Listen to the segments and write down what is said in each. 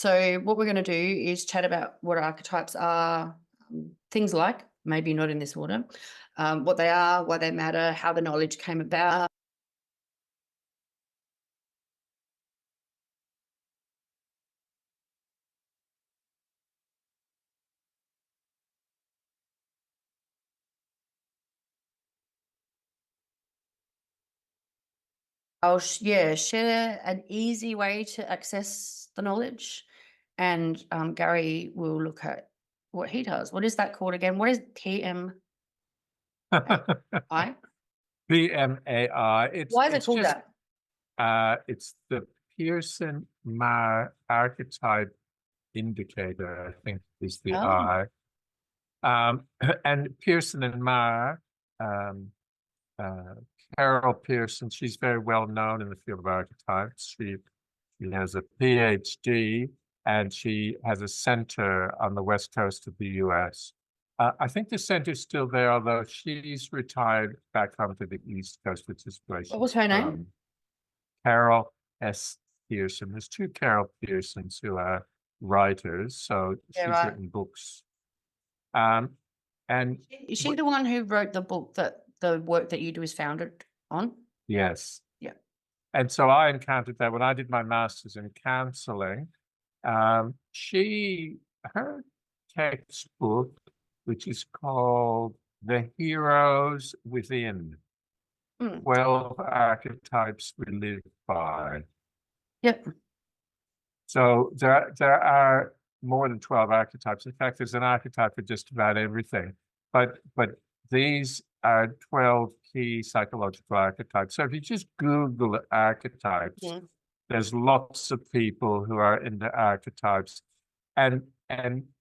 So what we're going to do is chat about what archetypes are, things like, maybe not in this order, what they are, why they matter, how the knowledge came about. Share an easy way to access the knowledge, and Gary will look at what he does. What is that called again? What is TMI? PMAI. Why is it It's called just that? it's the Pearson-Meyer archetype indicator, I think is the Oh, I. And Pearson and Meyer, um, uh, Carol Pearson, she's very well known in the field of archetypes. She has a PhD and she has a center on the west coast of the US. I think the center's still there, although she's retired back home to the East Coast, which is where what was she's her name? from. Carol S. Pearson. There's two Carol Pearsons who are writers, so Yeah, she's right. written books. And Is she the one who wrote the book that the work that you do is founded on? yes. Yeah. And so I encountered that when I did my master's in counseling. Her textbook, which is called The Heroes Within, Mm. 12 Archetypes We Live By. Yep. So there are more than 12 archetypes. In fact, there's an archetype for just about everything. But these are 12 key psychological archetypes. So if you just Google archetypes, Yeah. there's lots of people who are into archetypes. And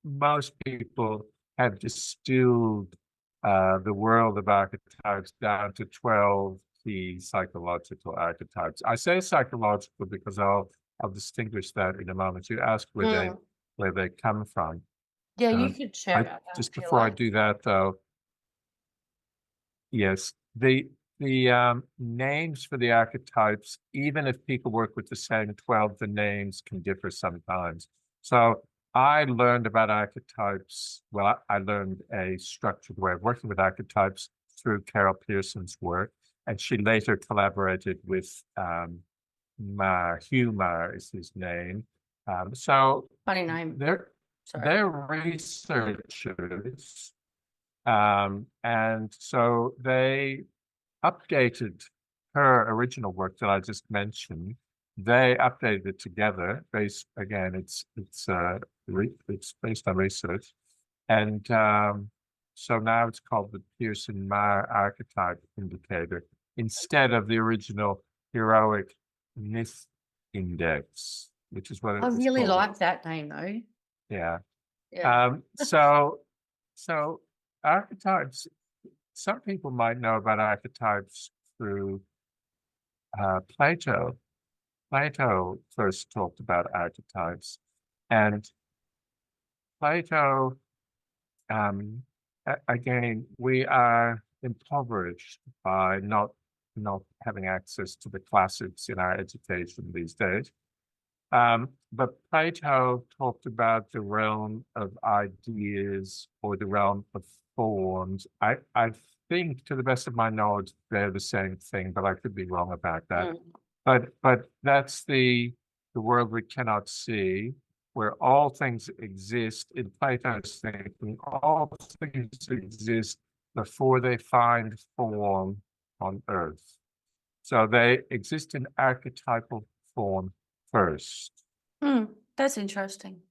most people have distilled the world of archetypes down to 12 key psychological archetypes. I say psychological because I'll distinguish that in a moment. You ask where they come from. Yeah, you could share about that Just if you before I like. do that, though, yes, the names for the archetypes, even if people work with the same 12, the names can differ sometimes. So I learned about archetypes. Well, I learned a structured way of working with archetypes through Carol Pearson's work, and she later collaborated with Hugh Meyer is his name. So Funny name. they're Sorry. researchers, and so they updated her original work that I just mentioned. They updated it together. It's based on research, and so now it's called the Pearson-Meyer Archetype Indicator instead of the original Heroic Myth Index, which is what I it was really called. like that name though. Yeah. Yeah. So archetypes. Some people might know about archetypes through Plato. Plato first talked about archetypes, and Plato, again, we are impoverished by not having access to the classics in our education these days. But Plato talked about the realm of ideas or the realm of forms. I think, to the best of my knowledge, they're the same thing, but I could be wrong about that. But that's the world we cannot see, where all things exist. In Plato's thinking, all things exist before they find form on earth. So they exist in archetypal form first. That's interesting.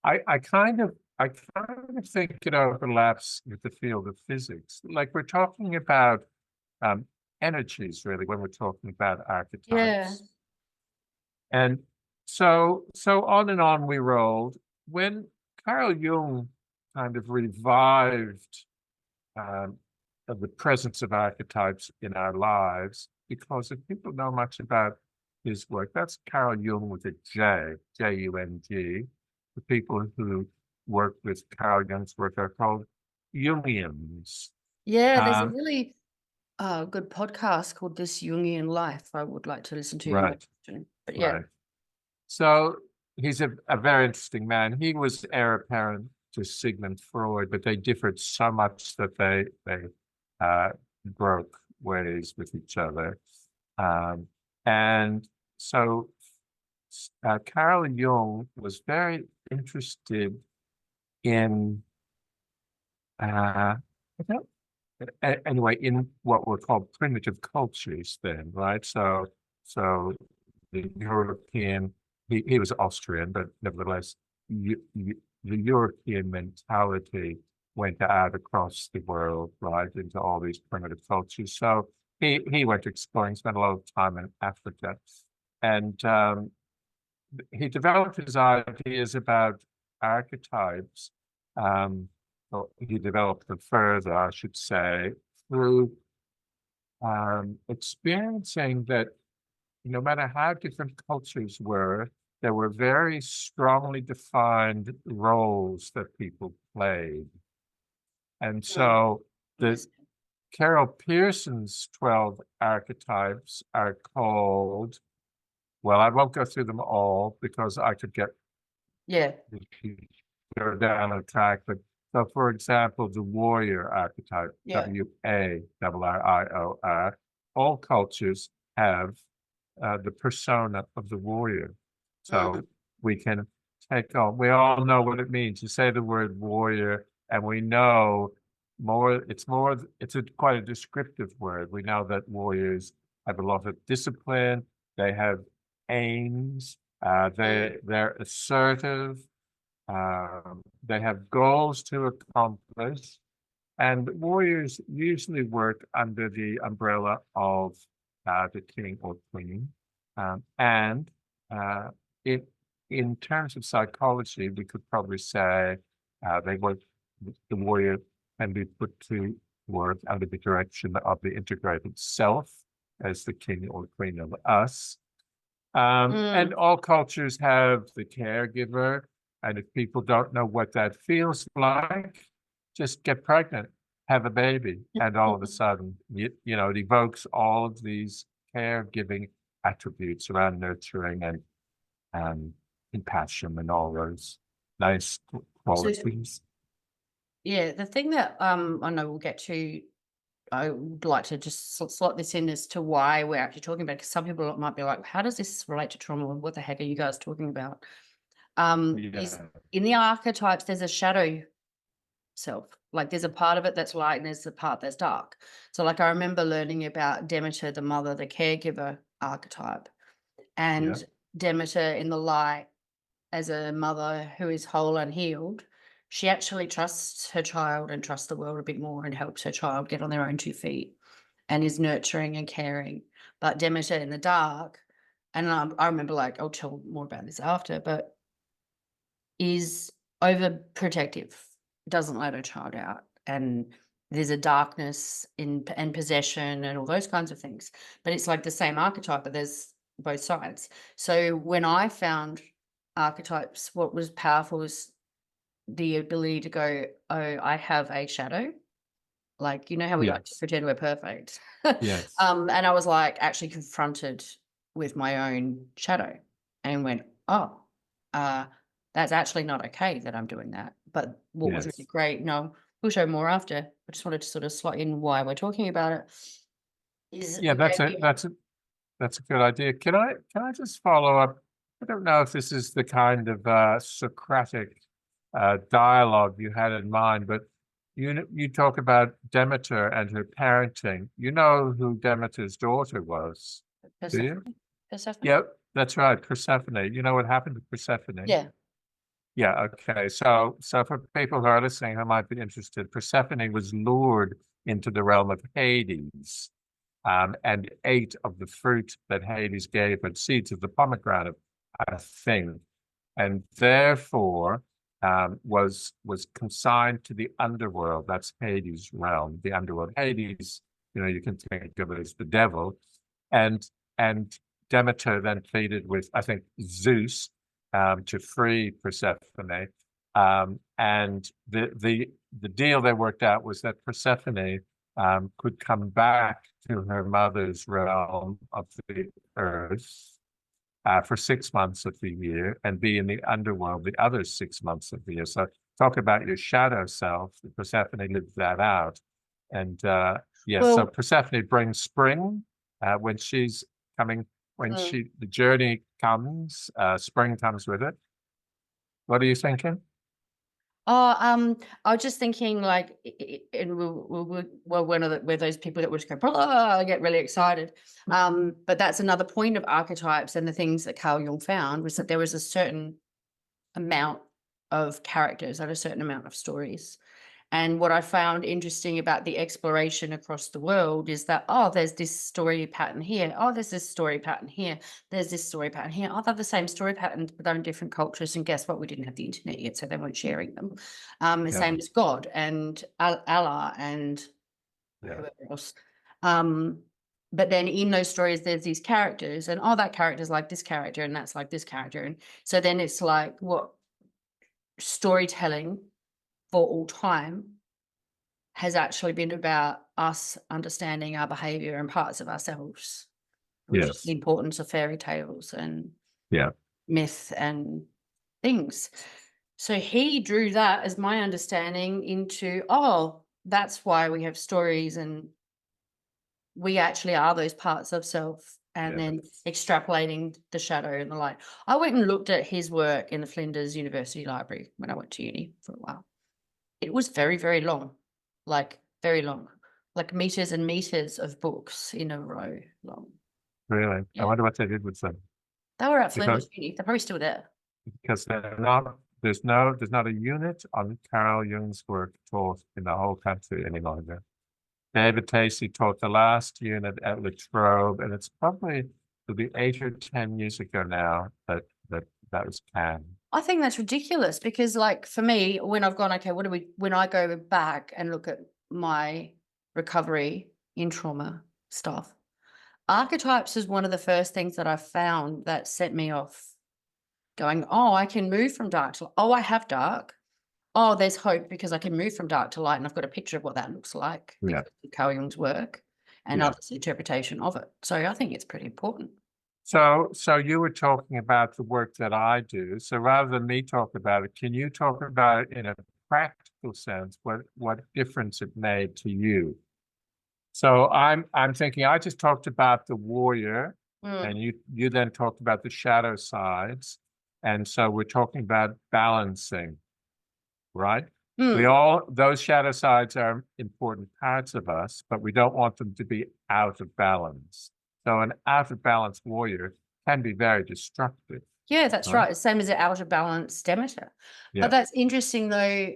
I kind of think it overlaps with the field of physics. Like we're talking about energies, really, when we're talking about archetypes. Yeah. And so on and on we rolled. When Carl Jung kind of revived the presence of archetypes in our lives, because if people know much about his work, that's Carl Jung with a J, J-U-N-G. The people who work with Carl Jung's work are called Jungians. Yeah, there's a really good podcast called This Jungian Life I would like to listen to more Right, often. But yeah. right. So he's a very interesting man. He was heir apparent to Sigmund Freud, but they differed so much that they uh, broke ways with each other. And so Carl Jung was very interested in uh, anyway, in what were called primitive cultures then, right? So the European, he was Austrian, but nevertheless, the European mentality went out across the world, right, into all these primitive cultures. So he went exploring, spent a lot of time in Africa, and he developed his ideas about archetypes. Well, he developed them further, I should say, through experiencing that no matter how different cultures were, there were very strongly defined roles that people played. And Mm, so the interesting. Carol Pearson's 12 archetypes are called, well, I won't go through them all because I could get Yeah. go down a track, but so for example, the warrior archetype, Yeah. Warrior, all cultures have the persona of the warrior. So Mm, we can take on, we all know what it means. You say the word warrior, and we know it's quite a descriptive word. We know that warriors have a lot of discipline, they have aims, mm, they're assertive, they have goals to accomplish, and warriors usually work under the umbrella of the king or queen. And uh, it, in terms of psychology, we could probably say they work, the warrior can be put to work under the direction of the integrated self as the king or queen of us. And mm. all cultures have the caregiver. And if people don't know what that feels like, just get pregnant, have a baby, and all of a sudden, it evokes all of these caregiving attributes around nurturing and compassion and all those nice So, qualities. yeah, the thing that I know we'll get to, I would like to just slot this in as to why we're actually talking about, because some people might be like, how does this relate to trauma? What the heck are you guys talking about? Is Yeah, in the archetypes, there's a shadow self. Like there's a part of it that's light and there's a part that's dark. So like I remember learning about Demeter, the mother, the caregiver archetype, yeah, and Demeter in the light as a mother who is whole and healed. She actually trusts her child and trusts the world a bit more and helps her child get on their own 2 feet and is nurturing and caring. But Demeter in the dark, and I remember like I'll tell more about this after, but is overprotective, doesn't let her child out, and there's a darkness in and possession and all those kinds of things. But it's like the same archetype, but there's both sides. So when I found archetypes, what was powerful was the ability to go, "Oh, I have a shadow." Like, you know how we like to yes, pretend we're perfect? yes, And I was, like, actually confronted with my own shadow and went, "Oh, uh, that's actually not okay that I'm doing that." But what was really yes. great, no, we'll show more after. I just wanted to sort of slot in why we're talking about it, is Yeah, it gave me that's a good idea. Can I just follow up? I don't know if this is the kind of Socratic dialogue you had in mind, but you talk about Demeter and her parenting. You know who Demeter's daughter was, do you? Persephone. Persephone? Yep, that's right, Persephone. You know what happened to Persephone? Yeah. Yeah, okay. So for people who are listening who might be interested, Persephone was lured into the realm of Hades, and ate of the fruit that Hades gave, and seeds of the pomegranate, I think, and therefore was consigned to the underworld. That's Hades' realm, the underworld. Hades, you can think of it as the devil, and and Demeter then pleaded with, I think, Zeus to free Persephone. And the deal they worked out was that Persephone could come back to her mother's realm of the earth, for 6 months of the year and be in the underworld the other 6 months of the year. So talk about your shadow self. Persephone lived that out. And yes, so Well, Persephone brings spring when she's coming, when mm. the journey comes, spring comes with it. What are you thinking? Oh, I was just thinking like, and we're one of we're those people that would just go, "Blah," get really excited. But that's another point of archetypes and the things that Carl Jung found was that there was a certain amount of characters and a certain amount of stories. And what I found interesting about the exploration across the world is that, oh, there's this story pattern here. Oh, there's this story pattern here. There's this story pattern here. Oh, they're the same story patterns, but they're in different cultures. And guess what? We didn't have the internet yet, so they weren't sharing them. The Yeah, same as God and Allah and yeah, whoever else. Um, but then in those stories, there's these characters, and oh, that character's like this character, and that's like this character. And so then it's like what storytelling for all time has actually been about us understanding our behavior and parts of ourselves, which is the yes, importance of fairy tales and yeah, myth and things. So he drew that as my understanding into, oh, that's why we have stories and we actually are those parts of self, and yeah, then extrapolating the shadow and the light. I went and looked at his work in the Flinders University Library when I went to uni for a while. It was very, very long, like very long, like meters and meters of books in a row long. really. I Yeah. wonder what they did with them They were at because Flinders Uni. They're probably still there. they're not. There's not a unit on Carl Jung's work taught in the whole country any longer. David Tacey taught the last unit at La Trobe, and it's probably it'll be 8 or 10 years ago now that was canned. I think that's ridiculous because, like, for me, when I've gone, okay, when I go back and look at my recovery in trauma stuff, archetypes is one of the first things that I found that set me off going, oh, I can move from dark to, oh, I have dark. Oh, there's hope because I can move from dark to light, and I've got a picture of what that looks like Yeah, because of Carl Jung's work and yeah. others' interpretation of it. So I think it's pretty important. So you were talking about the work that I do. So rather than me talk about it, can you talk about it in a practical sense, what difference it made to you? So I'm thinking I just talked about the warrior, and Mm, you then talked about the shadow sides. And so we're talking about balancing, right? We mm. all those shadow sides are important parts of us, but we don't want them to be out of balance. So an out of balance warrior can be very destructive, Yeah, that's right? right. Same as the outer balance Demeter. But Yeah, that's interesting though.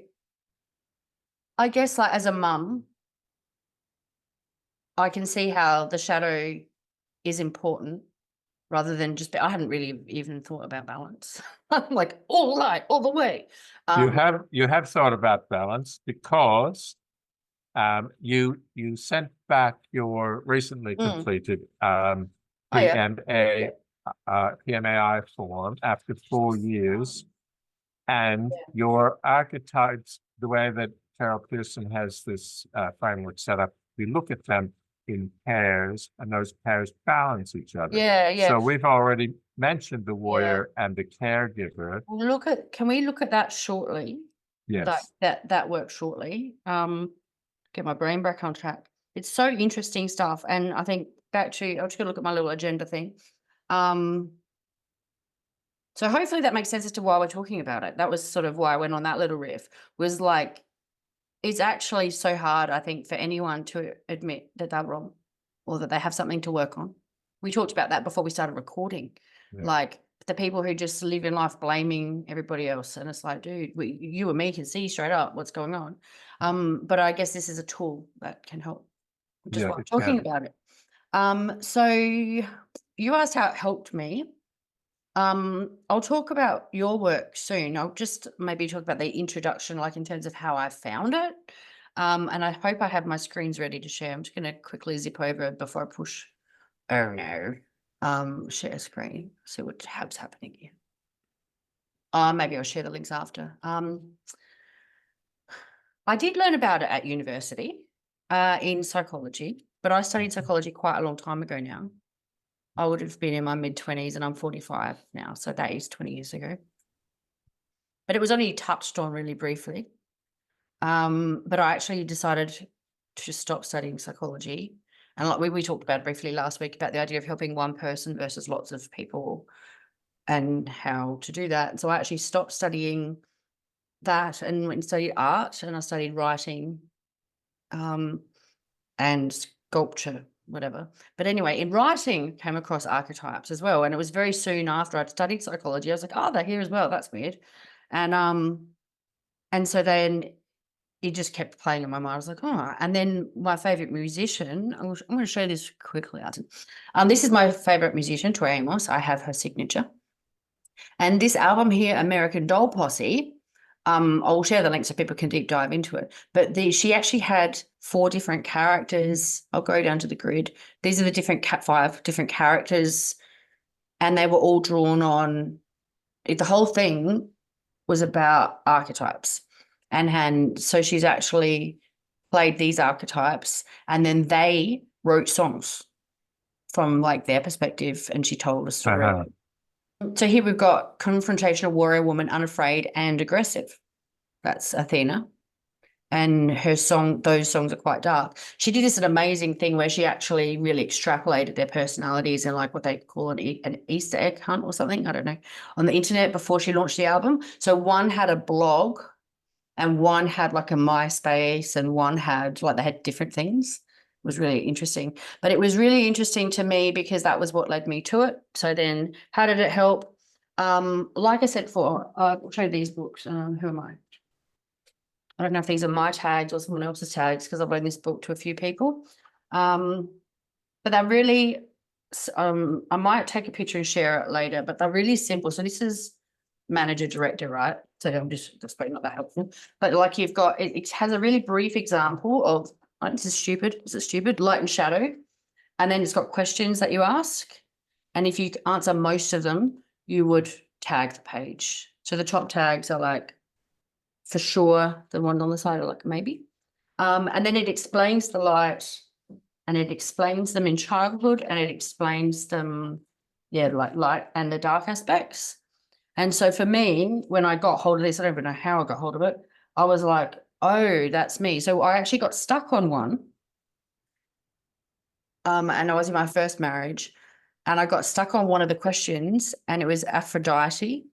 I guess like as a mum, I can see how the shadow is important rather than just I hadn't really even thought about balance. I'm like all light, all the way. Um, you have thought about balance because you sent back your recently mm. completed Oh yeah. PMA Yeah. PMAI form after 4 years, and Yeah. your archetypes, the way that Carol Pearson has this framework set up, we look at them in pairs, and those pairs balance each other. Yeah, yeah. So we've already mentioned the Yeah. warrior and the caregiver. Can we look at that shortly? That Yes. that work shortly. Get my brain back on track. It's so interesting stuff. And I think back to I'm just gonna look at my little agenda thing. Um, so hopefully that makes sense as to why we're talking about it. That was sort of why I went on that little riff, was like it's actually so hard, I think, for anyone to admit that they're wrong or that they have something to work on. We talked about that before we started recording. Yeah. Like the people who just live in life blaming everybody else. And it's like, dude, you and me can see straight up what's going on. But I guess this is a tool that can help, which is Yeah, why I'm it talking can. about it. So you asked how it helped me. I'll talk about your work soon. I'll just maybe talk about the introduction, like in terms of how I found it. And I hope I have my screens ready to share. I'm just going to quickly zip over before I push. Oh no. Share screen. See what's happening here. Maybe I'll share the links after. I did learn about it at university in psychology, but I studied psychology quite a long time ago now. I would have been in my mid-20s and I'm 45 now, so that is 20 years ago. But it was only touched on really briefly. But I actually decided to stop studying psychology. And like we talked about briefly last week about the idea of helping one person versus lots of people and how to do that. And so I actually stopped studying that and went and studied art, and I studied writing and sculpture, whatever. But anyway, in writing, came across archetypes as well. And it was very soon after I'd studied psychology, I was like, oh, they're here as well. That's weird. And so then it just kept playing in my mind. I was like, oh, and then my favorite musician, I'm going to show this quickly. This is my favorite musician, Tori Amos. I have her signature. And this album here, American Doll Posse, I'll share the link so people can deep dive into it. But she actually had 4 different characters. I'll go down to the grid. These are the 5 different characters, and they were all drawn on. The whole thing was about archetypes, and so she's actually played these archetypes, and then they wrote songs from like their perspective, and she told a story. Uh-huh. So here we've got confrontational warrior woman, unafraid and aggressive. That's Athena. And those songs are quite dark. She did an amazing thing where she actually really extrapolated their personalities in like what they call an Easter egg hunt or something, I don't know, on the internet before she launched the album. So one had a blog and one had like a MySpace and one had like, they had different things. It was really interesting. But it was really interesting to me because that was what led me to it. So then how did it help? Like I said before, I'll show you these books. Who am I? I don't know if these are my tags or someone else's tags because I've loaned this book to a few people. But they're really, I might take a picture and share it later, but they're really simple. So this is manager director, right? So that's probably not that helpful. But like you've got, it has a really brief example of, oh, this is stupid. Is it stupid? Light and shadow. And then it's got questions that you ask. And if you answer most of them, you would tag the page. So the top tags are like, for sure, the one on the side are like maybe. And then it explains the light, and it explains them in childhood, and it explains them, like light and the dark aspects. And so for me, when I got hold of this, I don't even know how I got hold of it. I was like, oh, that's me. So I actually got stuck on one. And I was in my first marriage, and I got stuck on one of the questions, and it was Aphrodite.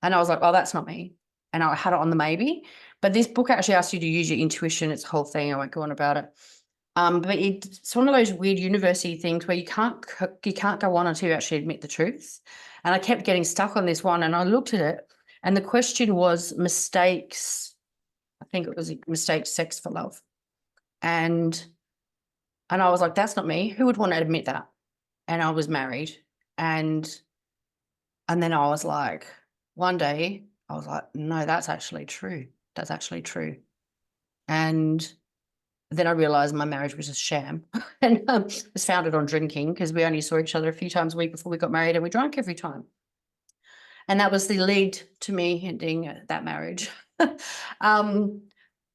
And I was like, oh, that's not me. And I had it on the maybe. But this book actually asks you to use your intuition. It's a whole thing. I won't go on about it. But it's one of those weird university things where you can't go on until you actually admit the truth. And I kept getting stuck on this one, and I looked at it, and the question was mistakes. I think it was mistakes, sex for love. And I was like, that's not me. Who would want to admit that? And I was married. And then I was like, one day I was like, no, that's actually true. That's actually true. And then I realized my marriage was a sham and it was founded on drinking because we only saw each other a few times a week before we got married, and we drank every time. And that was the lead to me ending that marriage.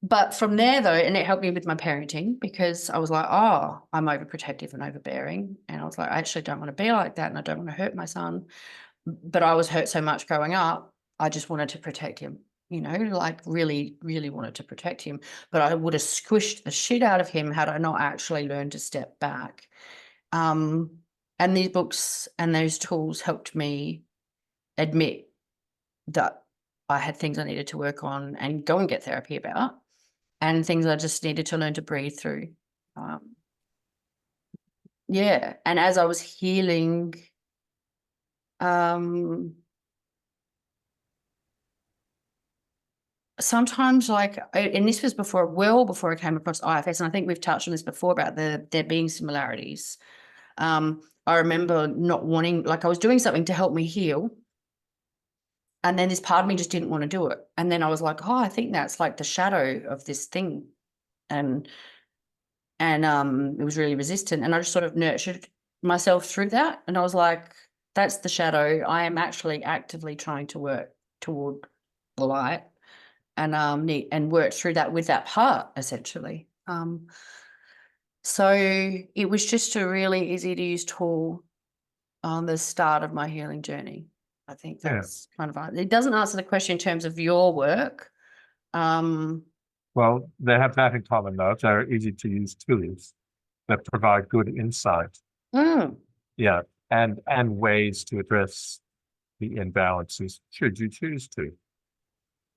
But from there, though, and it helped me with my parenting because I was like, oh, I'm overprotective and overbearing. And I was like, I actually don't want to be like that, and I don't want to hurt my son. But I was hurt so much growing up, I just wanted to protect him, like really, really wanted to protect him. But I would have squished the shit out of him had I not actually learned to step back. And these books and those tools helped me admit that I had things I needed to work on and go and get therapy about, and things I just needed to learn to breathe through. And as I was healing, sometimes and this was well before I came across IFS, and I think we've touched on this before about there being similarities. I remember not wanting, I was doing something to help me heal, and then this part of me just didn't want to do it. And then I was like, oh, I think that's like the shadow of this thing. And it was really resistant. And I just sort of nurtured myself through that. And I was like, that's the shadow. I am actually actively trying to work toward the light and work through that with that part, essentially. So it was just a really easy to use tool on the start of my healing journey. I think Yeah. that's kind of it doesn't answer the question in terms of your work. Well, they have that in common, though. They're easy to use tools that provide good insight. mm, Yeah. And ways to address the imbalances, should you choose to.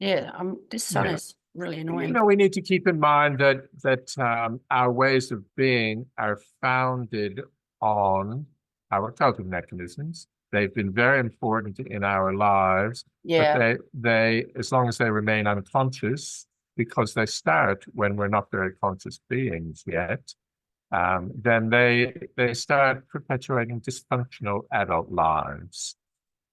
yeah, this sun Yeah. is really You annoying. know, we need to keep in mind that our ways of being are founded on our coping mechanisms. They've been very important in our lives, but Yeah. they as long as they remain unconscious, because they start when we're not very conscious beings yet, then they start perpetuating dysfunctional adult lives.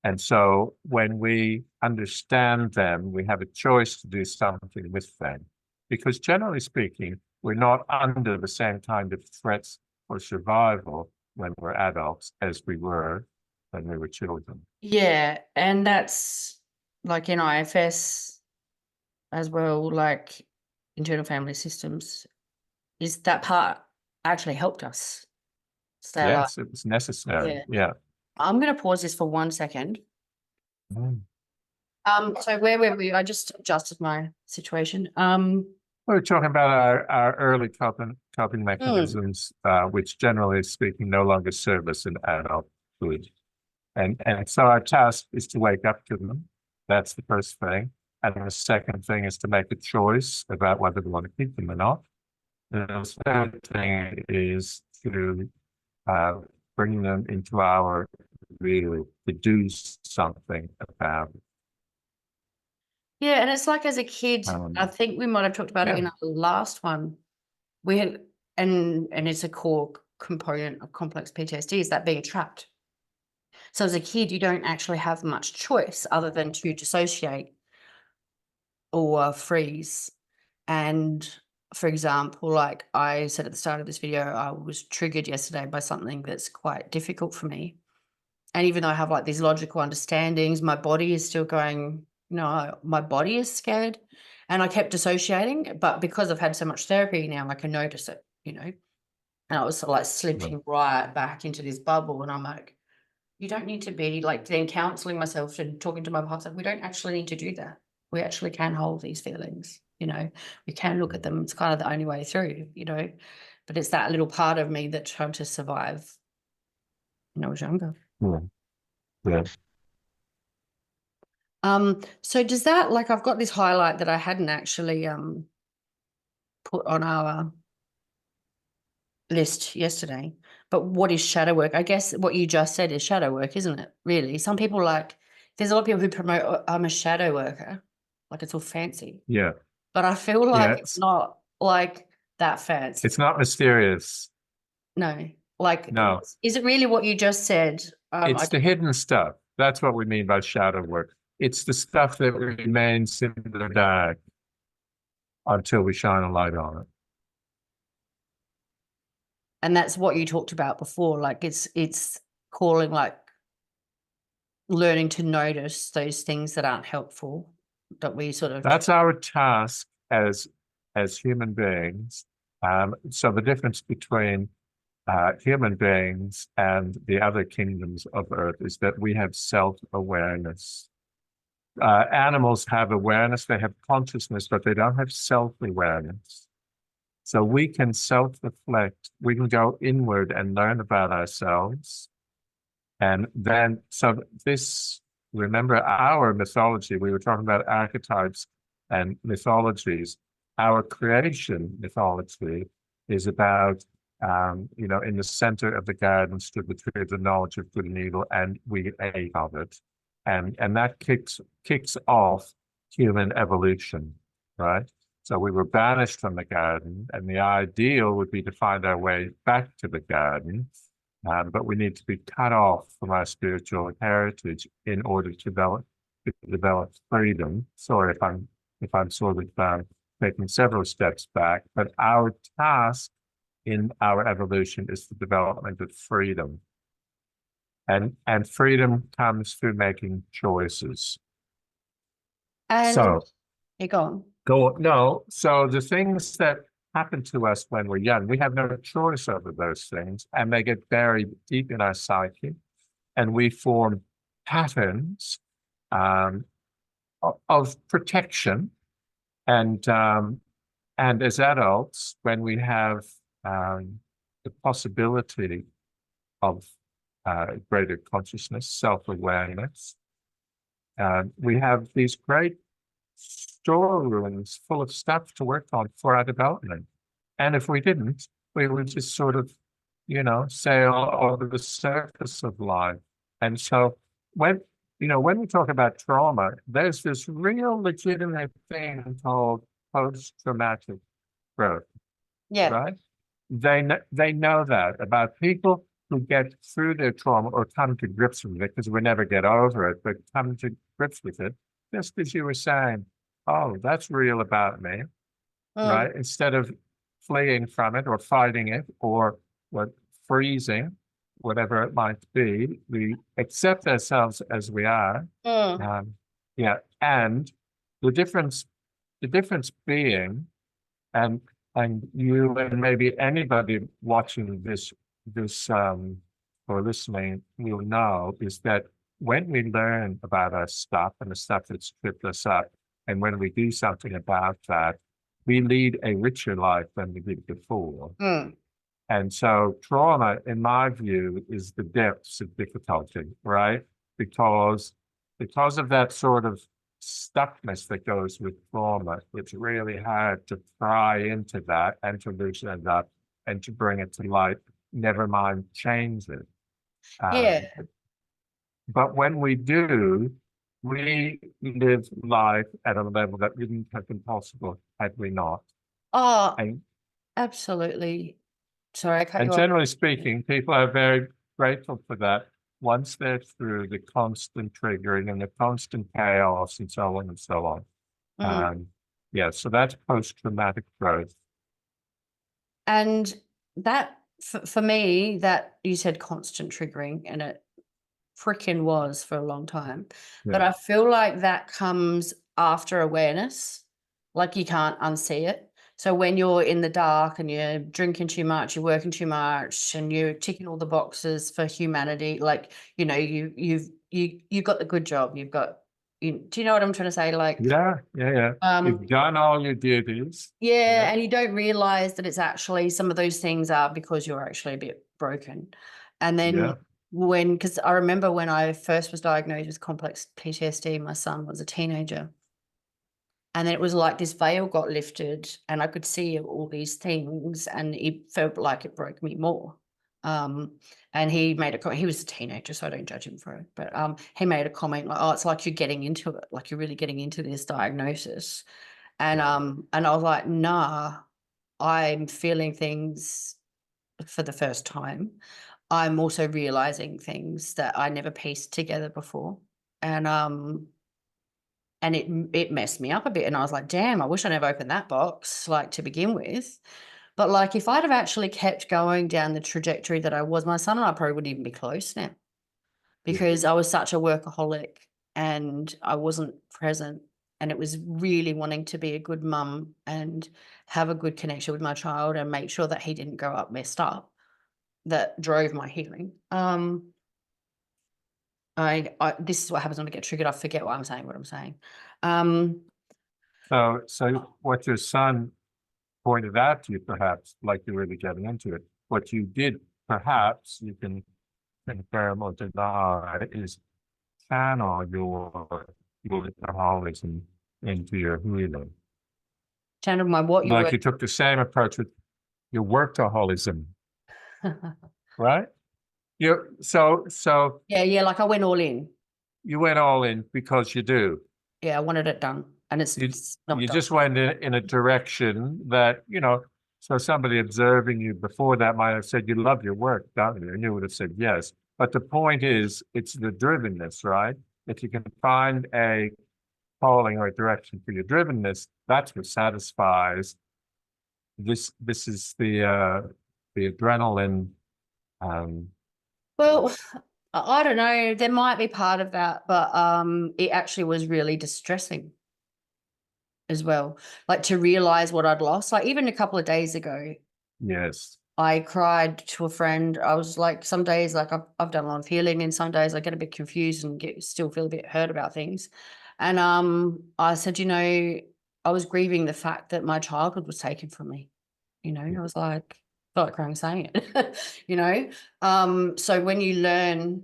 And so when we understand them, we have a choice to do something with them. Because generally speaking, we're not under the same kind of threats for survival when we're adults as we were when we were children. Yeah, and that's like in IFS as well, like internal family systems, is that part actually helped us stay alive. Yes, it was necessary. Yeah. Yeah. I'm gonna pause this for 1 second. Mm. So where were we? I just adjusted my situation. We're talking about our early coping Mm, mechanisms, which generally speaking no longer serve us in adulthood. And so our task is to wake up to them. That's the first thing. And the second thing is to make a choice about whether we want to keep them or not. And the third thing is to uh, bring them into our really to do something about it. yeah, and it's like as a kid, I think we might have talked about it Yeah, in our last one. We had, and it's a core component of complex PTSD is that being trapped. So as a kid, you don't actually have much choice other than to dissociate or freeze. And for example, like I said at the start of this video, I was triggered yesterday by something that's quite difficult for me. And even though I have like these logical understandings, my body is still going, no, my body is scared. And I kept dissociating. But because I've had so much therapy now, I can notice it, And I was sort of like well, slipping right back into this bubble. And I'm like, you don't need to be like then counseling myself and talking to my partner. We don't actually need to do that. We actually can hold these feelings. We can look at them. It's kind of the only way through. But it's that little part of me that tried to survive when I was younger. yeah, yeah. So does that like I've got this highlight that I hadn't actually put on our list yesterday. But what is shadow work? I guess what you just said is shadow work, isn't it? Really? Some people there's a lot of people who promote I'm a shadow worker, like it's all fancy. Yeah. But I feel Yeah, like it's not like that fancy. it's not mysterious. No. Like No, is it really what you just said? it's the hidden stuff. That's what we mean by shadow work. It's the stuff that remains in the dark until we shine a light on it. And that's what you talked about before. Like it's calling like learning to notice those things that aren't helpful that we sort of That's our task as human beings. So the difference between human beings and the other kingdoms of Earth is that we have self-awareness. Animals have awareness, they have consciousness, but they don't have self-awareness. So we can self-reflect, we can go inward and learn about ourselves. And then, so this, remember our mythology, we were talking about archetypes and mythologies. Our creation mythology is about, in the center of the garden stood the tree of the knowledge of good and evil, and we ate of it. And that kicks off human evolution, right? So we were banished from the garden, and the ideal would be to find our way back to the garden. But we need to be cut off from our spiritual heritage in order to develop freedom. Sorry if I'm sort of taking several steps back, but our task in our evolution is the development of freedom. And freedom comes through making choices. and So you go on. no. So the things that happen to us when we're young, we have no choice over those things, and they get buried deep in our psyche. and we form patterns of protection. And as adults, when we have the possibility of greater consciousness, self-awareness, we have these great storerooms full of stuff to work on for our development. And if we didn't, we would just sort of, sail over the surface of life. And so when we talk about trauma, there's this real legitimate thing called post-traumatic growth, Yeah. right? They know that about people who get through their trauma or come to grips with it, because we never get over it, but come to grips with it, just as you were saying, oh, that's real about me, Mm. right? Instead of fleeing from it or fighting it or freezing, whatever it might be, we accept ourselves as we are. Mm. Yeah, and the difference being, and you and maybe anybody watching this or listening will know, is that when we learn about our stuff and the stuff that's tripped us up, and when we do something about that, we lead a richer life than we did before. Mm. And so trauma, in my view, is the depths of difficulty, right? Because of that sort of stuckness that goes with trauma, it's really hard to pry into that and to loosen it up and to bring it to light, never mind change it. Yeah. But when we do, we live life at a level that wouldn't have been possible had we not. Oh, And absolutely. Sorry, I cut And you off. generally speaking, people are very grateful for that once they're through the constant triggering and the constant chaos and so on and so on. Mm. Yeah, so that's post-traumatic growth. And that, for me, that you said constant triggering, and it freaking was for a long time. But Yeah. I feel like that comes after awareness. Like you can't unsee it. So when you're in the dark and you're drinking too much, you're working too much, and you're ticking all the boxes for humanity, like, you've got the good job. You've got, do you know what I'm trying to say? Like, Yeah. You've done all your duties. yeah, Yeah, and you don't realize that it's actually, some of those things are because you're actually a bit broken. And then yeah, because I remember when I first was diagnosed with complex PTSD, my son was a teenager. And then it was like this veil got lifted and I could see all these things and it felt like it broke me more. And he made a comment, he was a teenager, so I don't judge him for it. But he made a comment like, oh, it's like you're getting into it, like you're really getting into this diagnosis. And I was like, nah, I'm feeling things for the first time. I'm also realizing things that I never pieced together before. And it messed me up a bit. And I was like, damn, I wish I never opened that box, like, to begin with. But like if I'd have actually kept going down the trajectory that I was, my son and I probably wouldn't even be close now, yeah. because I was such a workaholic and I wasn't present. And it was really wanting to be a good mum and have a good connection with my child and make sure that he didn't grow up messed up that drove my healing. This is what happens when I get triggered. I forget what I'm saying. So what your son pointed out to you, perhaps, like you're really getting into it, what you did, perhaps, you can confirm or deny, is channel your alcoholism into your healing. Channel my what you Like were. you took the same approach with your workaholism, right? So Yeah, like I went all in. you went all in because you do. Yeah, I wanted it done, and You it's not you done. just went in a direction that, so somebody observing you before that might have said, you love your work, don't you? And you would have said yes. But the point is, it's the drivenness, right? If you can find a calling or a direction for your drivenness, that's what satisfies. This is the adrenaline. Um, Well, I don't know. There might be part of that, but it actually was really distressing as well. Like to realize what I'd lost. Like even a couple of days ago, yes. I cried to a friend. I was like, some days, like I've done a lot of healing, and some days I get a bit confused and still feel a bit hurt about things. And I said, I was grieving the fact that my childhood was taken from me. I was like, felt like crying saying it, So when you learn,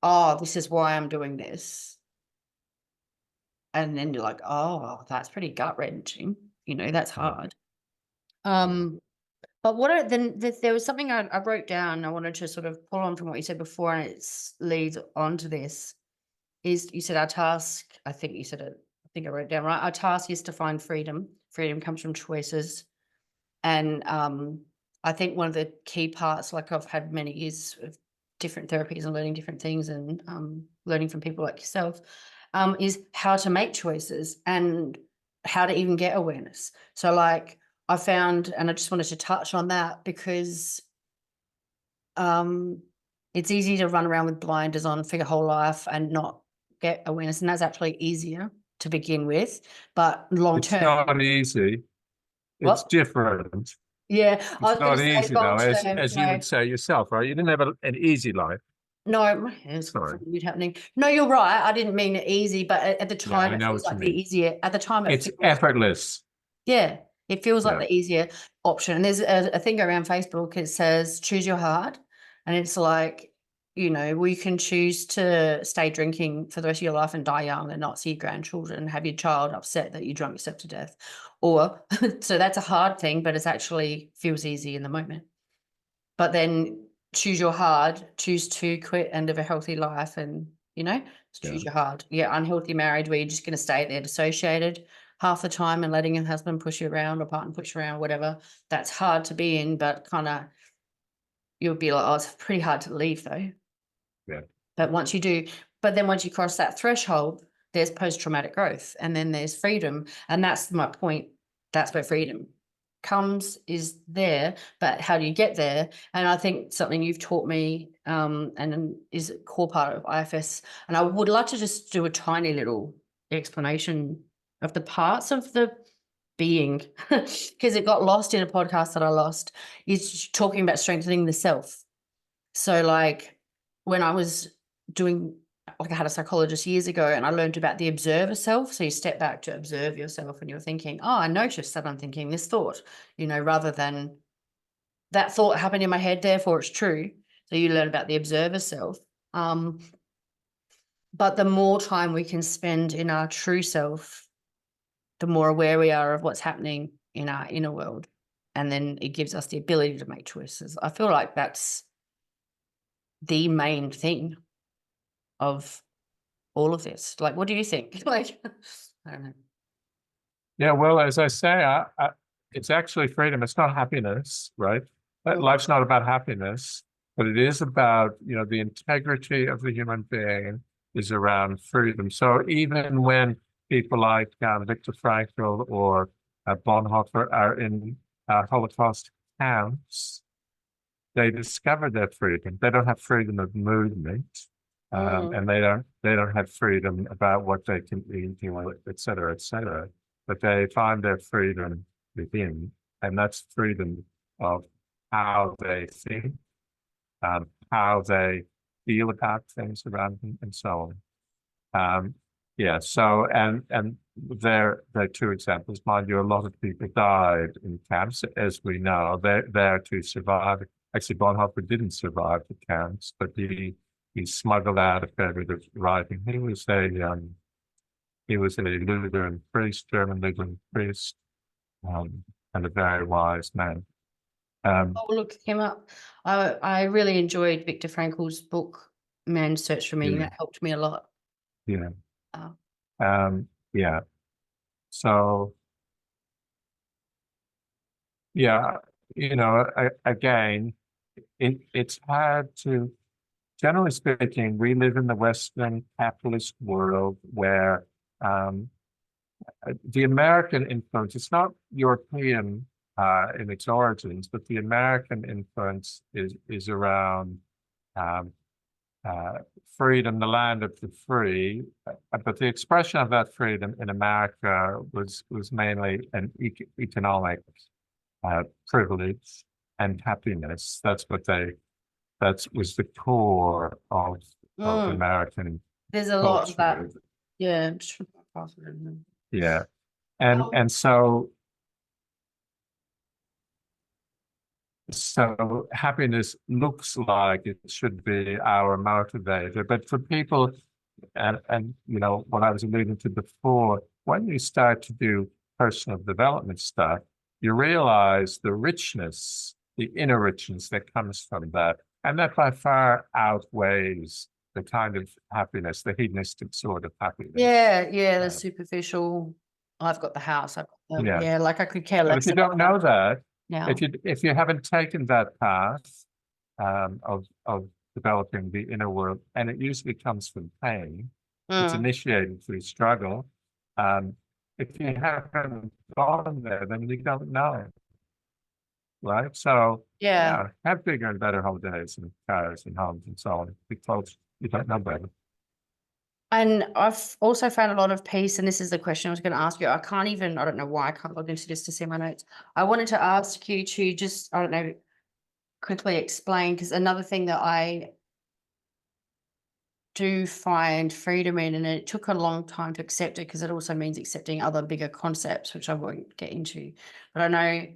oh, this is why I'm doing this, and then you're like, oh, that's pretty gut wrenching. That's Yeah. hard. Yeah. But there was something I wrote down. I wanted to sort of pull on from what you said before, and it leads on to this. Is you said our task? I think you said it. I think I wrote it down right. Our task is to find freedom. Freedom comes from choices, and I think one of the key parts, like I've had many years of different therapies and learning different things, and learning from people like yourself, is how to make choices and how to even get awareness. So, like, I found, and I just wanted to touch on that because um, it's easy to run around with blinders on for your whole life and not get awareness, and that's actually easier to begin with, but long It's term, not easy. It's what? different. Yeah, I It's was going not to say easy long though, term. as you No, would say yourself, right? You didn't have an easy life. no, my hair's got Sorry. something weird happening. No, you're right. I didn't mean it easy, but at the Yeah, time I it know feels what you like the mean. easier. At the time it It's feels, effortless. yeah, it feels like Yeah. the easier option. And there's a thing around Facebook. It says choose your heart, and it's like, we can choose to stay drinking for the rest of your life and die young and not see your grandchildren and have your child upset that you drunk yourself to death, or so that's a hard thing, but it's actually feels easy in the moment. But then choose your hard, choose to quit and live a healthy life, and Yeah. choose your hard. Yeah, unhealthy marriage where you're just going to stay there dissociated half the time and letting your husband push you around or partner push you around, whatever. That's hard to be in, but kind of you'll be like, oh, it's pretty hard to leave though. Yeah. But once you do, but then once you cross that threshold, there's post-traumatic growth, and then there's freedom. And that's my point. That's where freedom comes, is there, but how do you get there? And I think something you've taught me, and is a core part of IFS. And I would like to just do a tiny little explanation of the parts of the being, because it got lost in a podcast that I lost, is talking about strengthening the self. So like when I was doing, like I had a psychologist years ago, and I learned about the observer self. So you step back to observe yourself and you're thinking, oh, I noticed that I'm thinking this thought, rather than that thought happened in my head, therefore it's true. So you learn about the observer self. Um, but the more time we can spend in our true self, the more aware we are of what's happening in our inner world. And then it gives us the ability to make choices. I feel like that's the main thing of all of this. Like, what do you think? Like, I don't know. Yeah. Well, as I say, it's actually freedom. It's not happiness, right? Mm, Life's not about happiness, but it is about, the integrity of the human being is around freedom. So even when people like Viktor Frankl or Bonhoeffer are in Holocaust camps, they discover their freedom. They don't have freedom of movement, mm, and they don't have freedom about what they can eat, et cetera, et cetera. But they find their freedom within, and that's freedom of how they think, how they feel about things around them, and so on. Yeah. So and there are two examples. Mind you, a lot of people died in camps, as we know. They're there to survive. Actually, Bonhoeffer didn't survive the camps, but he smuggled out a fair bit of writing. He was a Lutheran priest, German Lutheran priest, and a very wise man. Um, I'll look him up. I really enjoyed Viktor Frankl's book, Man's Search for Meaning. yeah, That helped me a lot. yeah, Uh, yeah. So yeah, again, it's hard to. Generally speaking, we live in the Western capitalist world where the American influence, it's not European in its origins, but the American influence is around um, uh, freedom, the land of the free. But the expression of that freedom in America was mainly an economic privilege. and happiness. That was the core of Mm. American There's a lot of that. culture. Yeah. Yeah. And Oh, and so happiness looks like it should be our motivator, but for people, and what I was alluding to before, when you start to do personal development stuff, you realize the richness, the inner richness that comes from that, and that by far outweighs the kind of happiness, the hedonistic sort of happiness. yeah, the Uh, superficial. I've got the house. I've got yeah. yeah, like I could care But if less you don't about that know that, now. if you haven't taken that path of developing the inner world, and it usually comes from pain, it's Mm, initiated through struggle. Um, if you haven't gone there, then you don't know, right? So, yeah. yeah, have bigger and better holidays and cars and homes and so on because you don't know better. And I've also found a lot of peace, and this is the question I was going to ask you. I don't know why I can't log into this to see my notes. I wanted to ask you to just, I don't know, quickly explain, because another thing that I do find freedom in, and it took a long time to accept it because it also means accepting other bigger concepts, which I won't get into. But I know,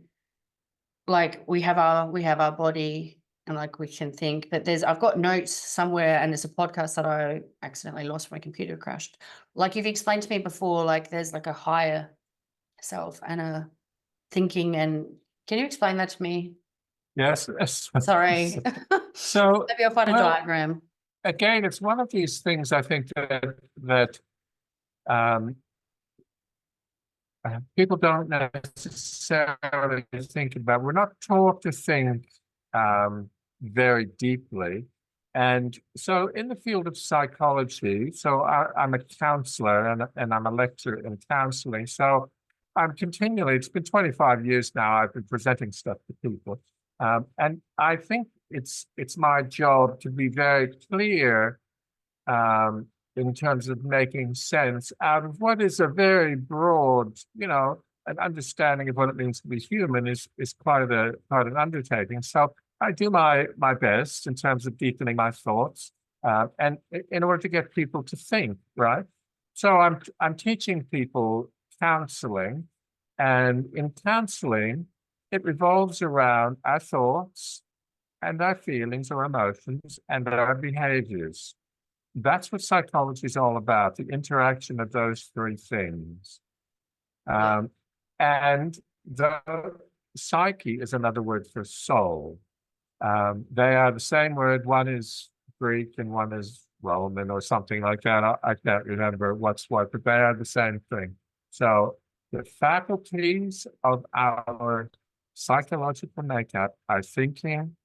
like, we have our body, and like we can think, but I've got notes somewhere, and there's a podcast that I accidentally lost. My computer crashed. Like you've explained to me before, like there's like a higher self and a thinking, and can you explain that to me? Yes. Yes. Sorry. So, Maybe I'll find a well, diagram. again, it's one of these things I think that um, people don't necessarily think about. We're not taught to think very deeply. And so in the field of psychology, so I'm a counselor and I'm a lecturer in counseling. So it's been 25 years now, I've been presenting stuff to people. And I think it's my job to be very clear um, in terms of making sense out of what is a very broad, an understanding of what it means to be human is quite an undertaking. So I do my best in terms of deepening my thoughts, and in order to get people to think, right? So I'm teaching people counseling, and in counseling, it revolves around our thoughts and our feelings or emotions and our behaviors. That's what psychology is all about, the interaction of those three things. Yeah. And the psyche is another word for soul. They are the same word. One is Greek and one is Roman or something like that. I can't remember what's what, but they are the same thing. So the faculties of our psychological makeup are thinking,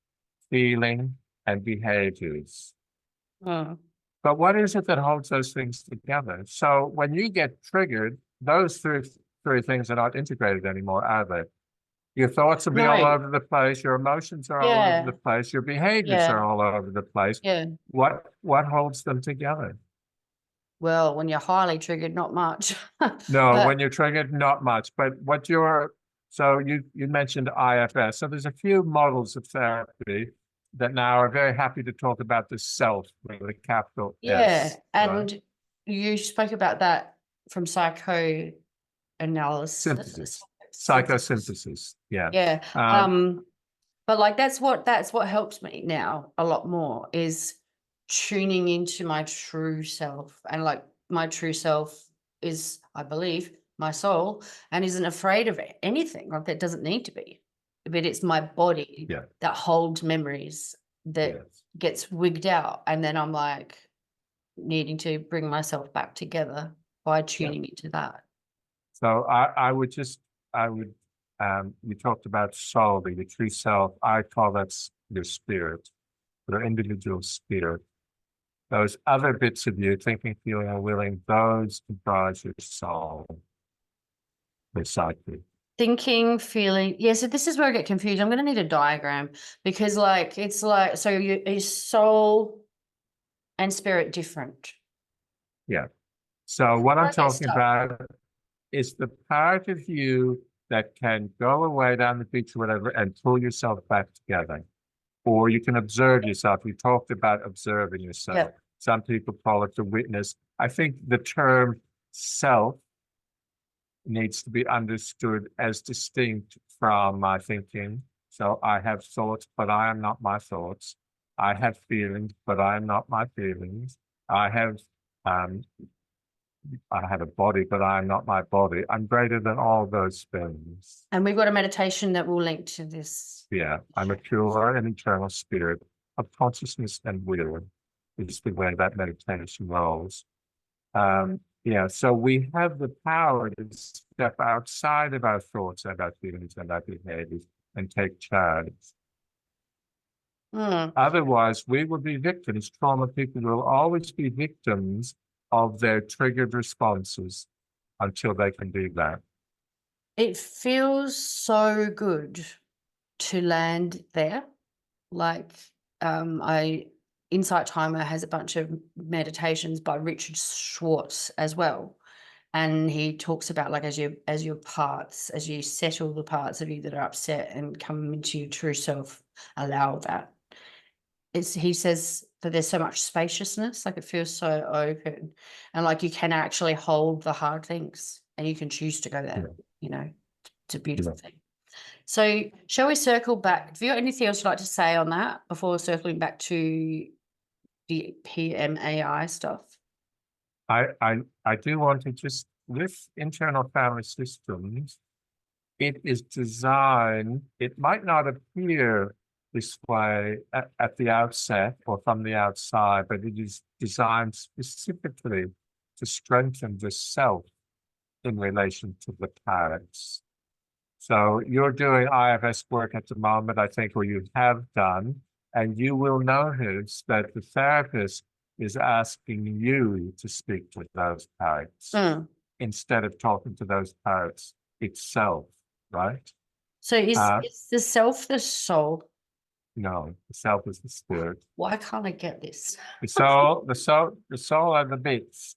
feeling, and behaviors. Mm. But what is it that holds those things together? So when you get triggered, those three things are not integrated anymore, are they? Your thoughts will be all No. over the place, your emotions are all over the Yeah. place, your behaviors Yeah. are all over the place. Yeah. What holds them together? Well, when you're highly triggered, not much. No, But when you're triggered, not much. But so you mentioned IFS. So there's a few models of therapy that now are very happy to talk about the self with a capital yeah, S, right? and you spoke about that from psychoanalysis. Synthesis, Synthesis. psychosynthesis. Yeah. Yeah. Um, But like that's what helps me now a lot more is tuning into my true self. And like my true self is, I believe, my soul, and isn't afraid of anything. Like that doesn't need to be. But it's my body yeah. that holds memories that Yes. gets wigged out. And then I'm like needing to bring myself back together by Yeah. tuning into that. So I would you talked about soul, the true self. I call that your spirit, your individual spirit. Those other bits of you, thinking, feeling, and willing, those comprise your soul, the psyche. Thinking, feeling. Yeah, so this is where I get confused. I'm going to need a diagram because, like, it's like, so is soul and spirit different? Yeah. So what Where I'm I get talking stuck. about is the part of you that can go away down the beach or whatever and pull yourself back together. Or you can observe yourself. We talked about observing yourself. Yeah. Some people call it the witness. I think the term self needs to be understood as distinct from my thinking. So I have thoughts, but I am not my thoughts. I have feelings, but I am not my feelings. I have um, I have a body, but I am not my body. I'm greater than all those things. And we've got a meditation that will link to this. Yeah, I'm a pure and eternal spirit of consciousness and will, is the way that meditation rolls. Yeah, so we have the power to step outside of our thoughts and our feelings and our behaviors and take charge. Mm. Otherwise, we will be victims. Trauma people will always be victims of their triggered responses until they can do that. It feels so good to land there. Like, I Insight Timer has a bunch of meditations by Richard Schwartz as well. And he talks about, like, as your parts, as you settle the parts of you that are upset and come into your true self, allow that. He says that there's so much spaciousness, like it feels so open, and like you can actually hold the hard things and you can choose to go there, it's a beautiful thing. So shall we circle back? Have you got anything else you'd like to say on that before circling back to the PMAI stuff? I do want to just, with internal family systems, it is designed, it might not appear this way at the outset or from the outside, but it is designed specifically to strengthen the self in relation to the parents. So you're doing IFS work at the moment, I think, or you have done, and you will notice that the therapist is asking you to speak to those parents instead of talking to those parents itself, right? So is the self the soul? No, the self is the spirit. Why can't I get this? The soul are the bits.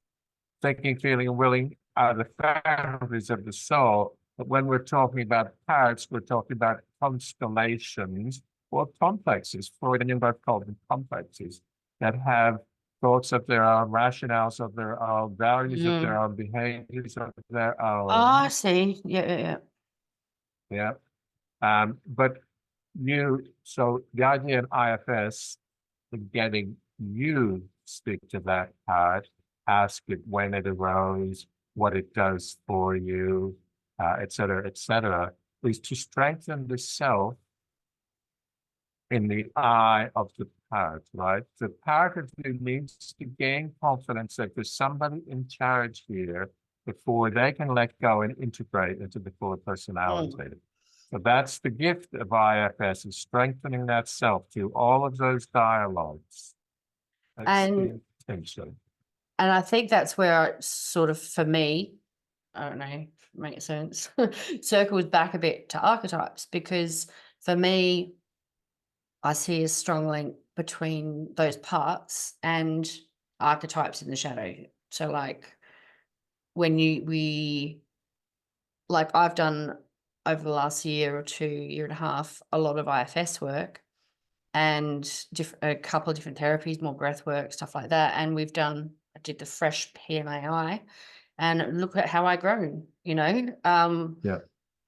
Thinking, feeling, and willing are the faculties of the soul. But when we're talking about parts, we're talking about constellations or complexes. Freud and Jung both called them complexes that have thoughts of their own, rationales of their own, values of their own, behaviors of their Oh, own. I see. Yeah. But so the idea in IFS is getting you to speak to that part, ask it when it arose, what it does for you, et cetera, is to strengthen the self in the eye of the part, right? The part of you needs to gain confidence that there's somebody in charge here before they can let go and integrate into the full personality. So that's the gift of IFS, is strengthening that self through all of those dialogues. That's the intention. And I think that's where it sort of, for me, I don't know, make sense, circles back a bit to archetypes, because for me, I see a strong link between those parts and archetypes in the shadow. So like when I've done over the last year or two, year and a half, a lot of IFS work and a couple of different therapies, more breath work, stuff like that. And I did the fresh PMAI, and look at how I grown, Yeah.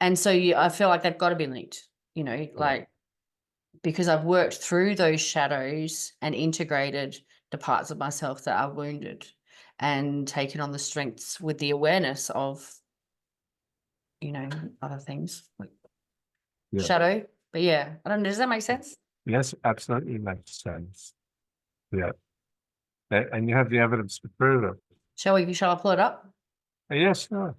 And so I feel like they've got to be linked, like, because I've worked through those shadows and integrated the parts of myself that are wounded and taken on the strengths with the awareness of, other things like shadow. But yeah, I don't know. Does that make sense? Yes, absolutely makes sense. Yeah. And you have the evidence to prove it. Shall I pull it up? Yes, sure.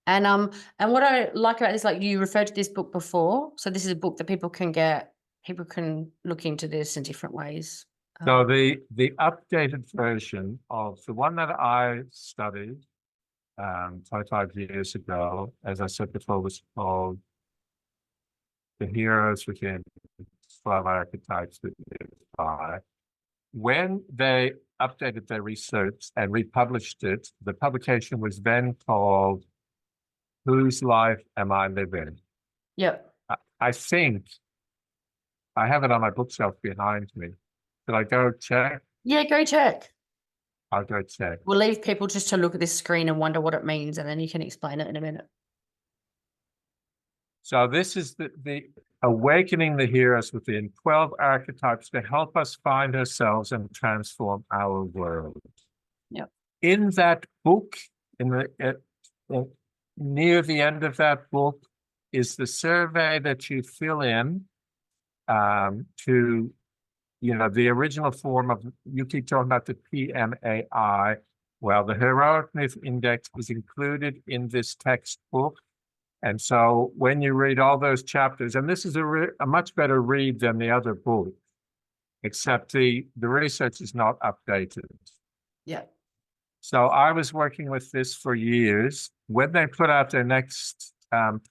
And what I like about this, like you referred to this book before, so this is a book that people can get. People can look into this in different ways. So the updated version of the one that I studied 25 years ago, as I said before, was called The Heroes Within 12 Archetypes That Live By. When they updated their research and republished it, the publication was then called whose life am I living? Yep. I think I have it on my bookshelf behind me. Should I go check? Yeah, go check. I'll go check. We'll leave people just to look at this screen and wonder what it means, and then you can explain it in a minute. So this is the awakening the heroes within 12 archetypes to help us find ourselves and transform our world. Yep. In that book, near the end of that book, is the survey that you fill in to, the original form of, you keep talking about the PMAI. Well, the Heroic Myth Index is included in this textbook. And so when you read all those chapters, and this is a much better read than the other book, except the research is not updated. Yeah. So I was working with this for years. When they put out their next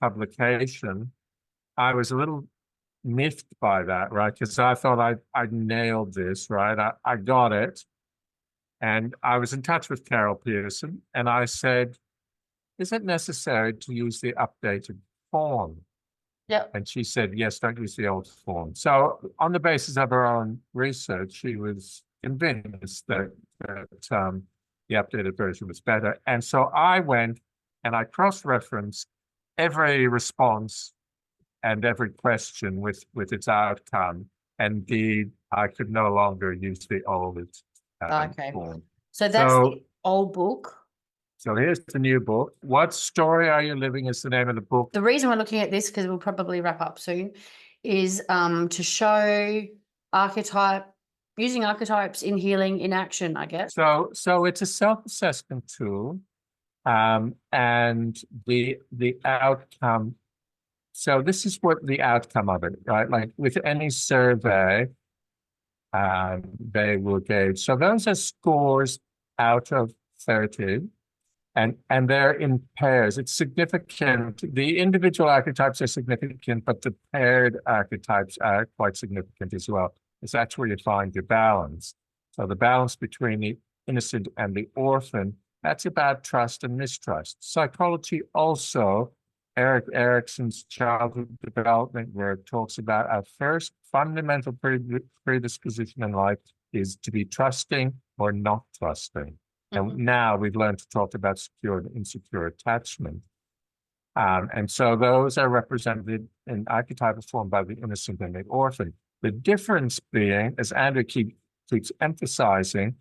publication, I was a little miffed by that, right? Because I thought I'd nailed this, right? I got it. And I was in touch with Carol Pearson, and I said, is it necessary to use the updated form? Yep. And she said, yes, don't use the old form. So on the basis of her own research, she was convinced that the updated version was better. And so I went and I cross-referenced every response and every question with its outcome. And indeed, I could no longer use the old Okay. form. So that's the old book. So here's the new book. What Story Are You Living is the name of the book. The reason we're looking at this, because we'll probably wrap up soon, is to show using archetypes in healing in action, I guess. So it's a self-assessment tool, and the outcome. So this is what the outcome of it, right? Like with any survey, they will gauge. So those are scores out of 30. And they're in pairs. It's significant. The individual archetypes are significant, but the paired archetypes are quite significant as well. That's where you find your balance. So the balance between the innocent and the orphan, that's about trust and mistrust. Psychology also, Erik Erikson's childhood development work talks about our first fundamental predisposition in life is to be trusting or not trusting. And now we've learned to talk about secure and insecure attachment. And so those are represented in archetypal form by the innocent and the orphan. The difference being, as Andrew keeps emphasizing,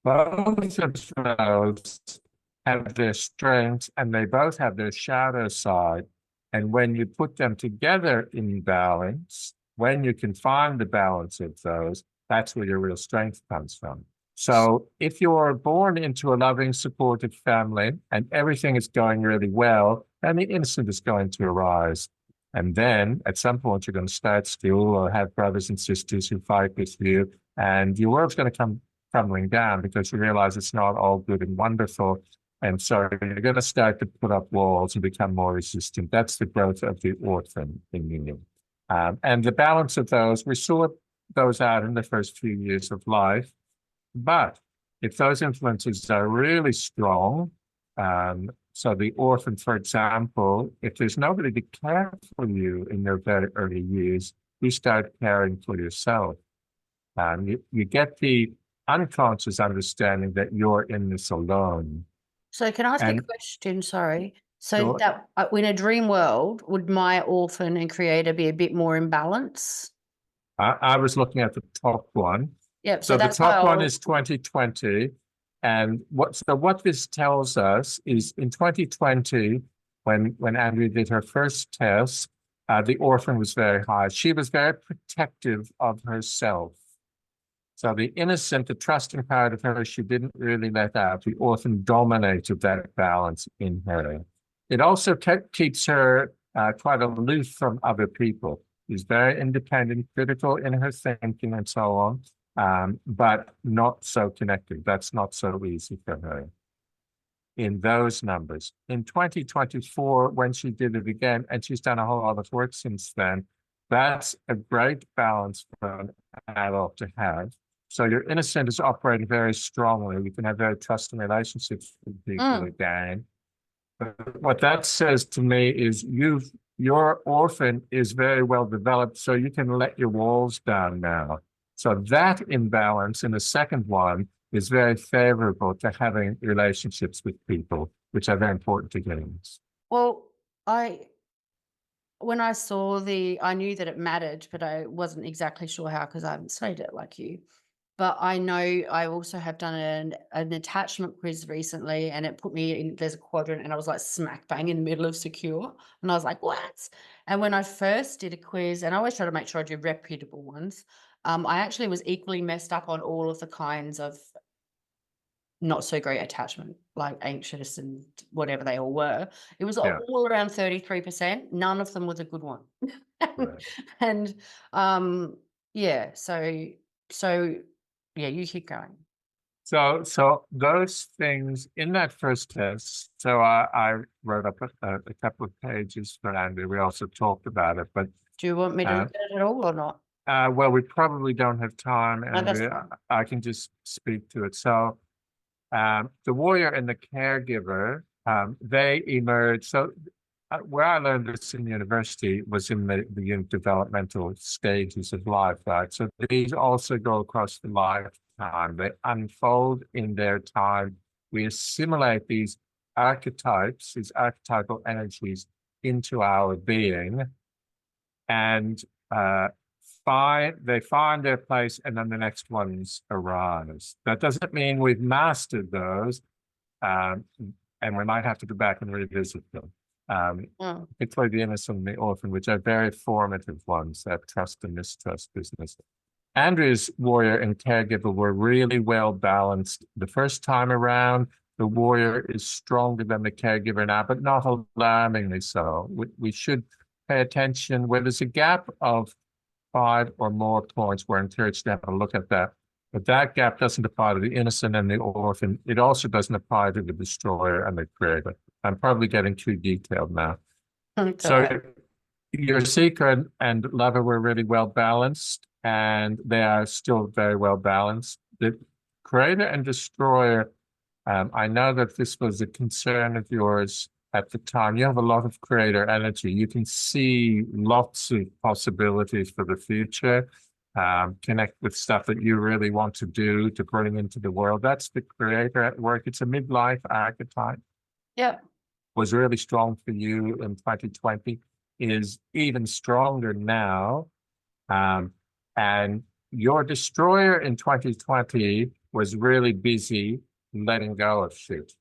both of those have their strengths and they both have their shadow side. And when you put them together in balance, when you can find the balance of those, that's where your real strength comes from. So if you're born into a loving, supportive family and everything is going really well, then the innocent is going to arise. And then at some point, you're going to start school or have brothers and sisters who fight with you, and your world's going to come crumbling down because you realize it's not all good and wonderful. And so you're going to start to put up walls and become more resistant. That's the growth of the orphan in you. And the balance of those, we sort those out in the first few years of life. But if those influences are really strong, so the orphan, for example, if there's nobody to care for you in your very early years, you start caring for yourself. You get the unconscious understanding that you're in this alone. So can I ask a question? Sorry. So Sure. that in a dream world, would my orphan and creator be a bit more in balance? I was looking at the top one. Yep. So the top one is 2020. And what this tells us is in 2020, when Andrea did her first test, the orphan was very high. She was very protective of herself. So the innocent, the trusting part of her, she didn't really let out. The orphan dominated that balance in her. It also keeps her quite aloof from other people. She's very independent, critical in her thinking and so on, but not so connected. That's not so easy for her in those numbers. In 2024, when she did it again, and she's done a whole lot of work since then, that's a great balance for an adult to have. So your innocent is operating very strongly. You can have very trusting relationships with people again. What that says to me is your orphan is very well developed, so you can let your walls down now. So that imbalance in the second one is very favorable to having relationships with people, which are very important to games. Well, I when I saw I knew that it mattered, but I wasn't exactly sure how because I haven't studied it like you. But I know I also have done an attachment quiz recently, and it put me in there's a quadrant, and I was, like, smack bang in the middle of secure, and I was like, "What?" And when I first did a quiz, and I always try to make sure I do reputable ones, I actually was equally messed up on all of the kinds of not so great attachment, like anxious and whatever they all were. It was Yeah, all around 33%. None of them was a good one. right. And, um, yeah, so yeah, you keep going. So those things in that first test, so I wrote up a couple of pages for Andy. We also talked about it, but Do you want me to uh, look at it at all or not? well, we probably don't have time, No, that's Andrea. fine. I can just speak to it. So, the warrior and the caregiver, they emerge. So, where I learned this in university was in the developmental stages of life, right? So these also go across the lifetime. They unfold in their time. We assimilate these archetypes, these archetypal energies into our being, and uh, they find their place, and then the next ones arise. That doesn't mean we've mastered those, um, and we might have to go back and revisit them. Mm. Particularly the innocent and the orphan, which are very formative ones, that trust and mistrust business. Andrew's warrior and caregiver were really well balanced the first time around. The warrior is stronger than the caregiver now, but not alarmingly so. We should pay attention where there's a gap of 5 or more points. We're encouraged to have a look at that. But that gap doesn't apply to the innocent and the orphan. It also doesn't apply to the destroyer and the creator. I'm probably getting too detailed now. It's all So right. your seeker and lover were really well balanced, and they are still very well balanced. The creator and destroyer, I know that this was a concern of yours at the time. You have a lot of creator energy. You can see lots of possibilities for the future. Connect with stuff that you really want to do to bring into the world. That's the creator at work. It's a midlife archetype. Yeah. Was really strong for you in 2020, is even stronger now. And your destroyer in 2020 was really busy letting go of shit.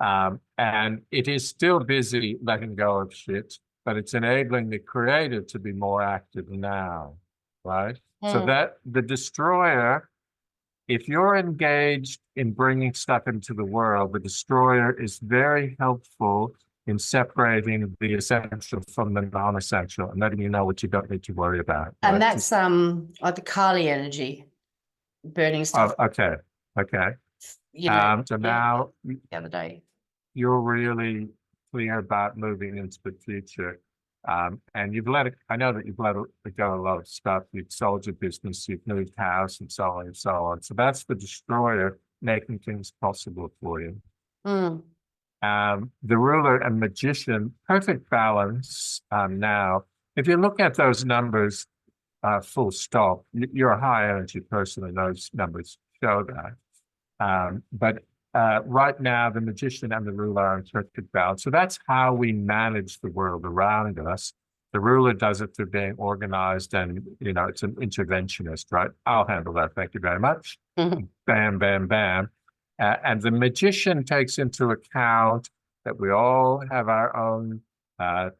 And it is still busy letting go of shit, but it's enabling the creator to be more active now, right? So Mm. that the destroyer, if you're engaged in bringing stuff into the world, the destroyer is very helpful in separating the essential from the non-essential and letting you know what you don't need to worry about, And right? that's Just, like the Kali energy, burning oh, stuff, okay, okay. you know, So yeah, now the other day. you're really clear about moving into the future. And you've let it, I know that you've let it go a lot of stuff. You've sold your business, you've moved house and so on and so on. So that's the destroyer making things possible for you. Mm. The ruler and magician, perfect balance now. If you look at those numbers, full stop, you're a high energy person and those numbers show that. But right now, the magician and the ruler are in perfect balance. So that's how we manage the world around us. The ruler does it through being organized and, it's an interventionist, right? I'll handle that. Thank you very much. Mhm. Bam, bam, bam. And the magician takes into account that we all have our own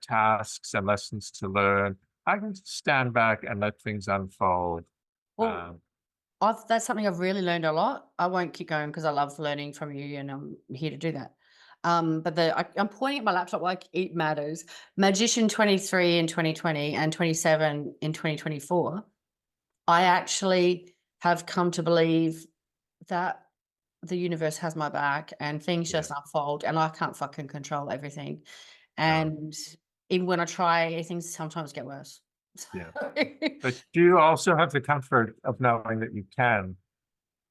tasks and lessons to learn. I can just stand back and let things unfold. Well, Um, that's something I've really learned a lot. I won't keep going because I love learning from you and I'm here to do that. But I'm pointing at my laptop like it matters. Magician 23 in 2020 and 27 in 2024. I actually have come to believe that the universe has my back and things yeah, just unfold and I can't fucking control everything. no, And even when I try, things sometimes get worse. yeah. But you also have the comfort of knowing that you can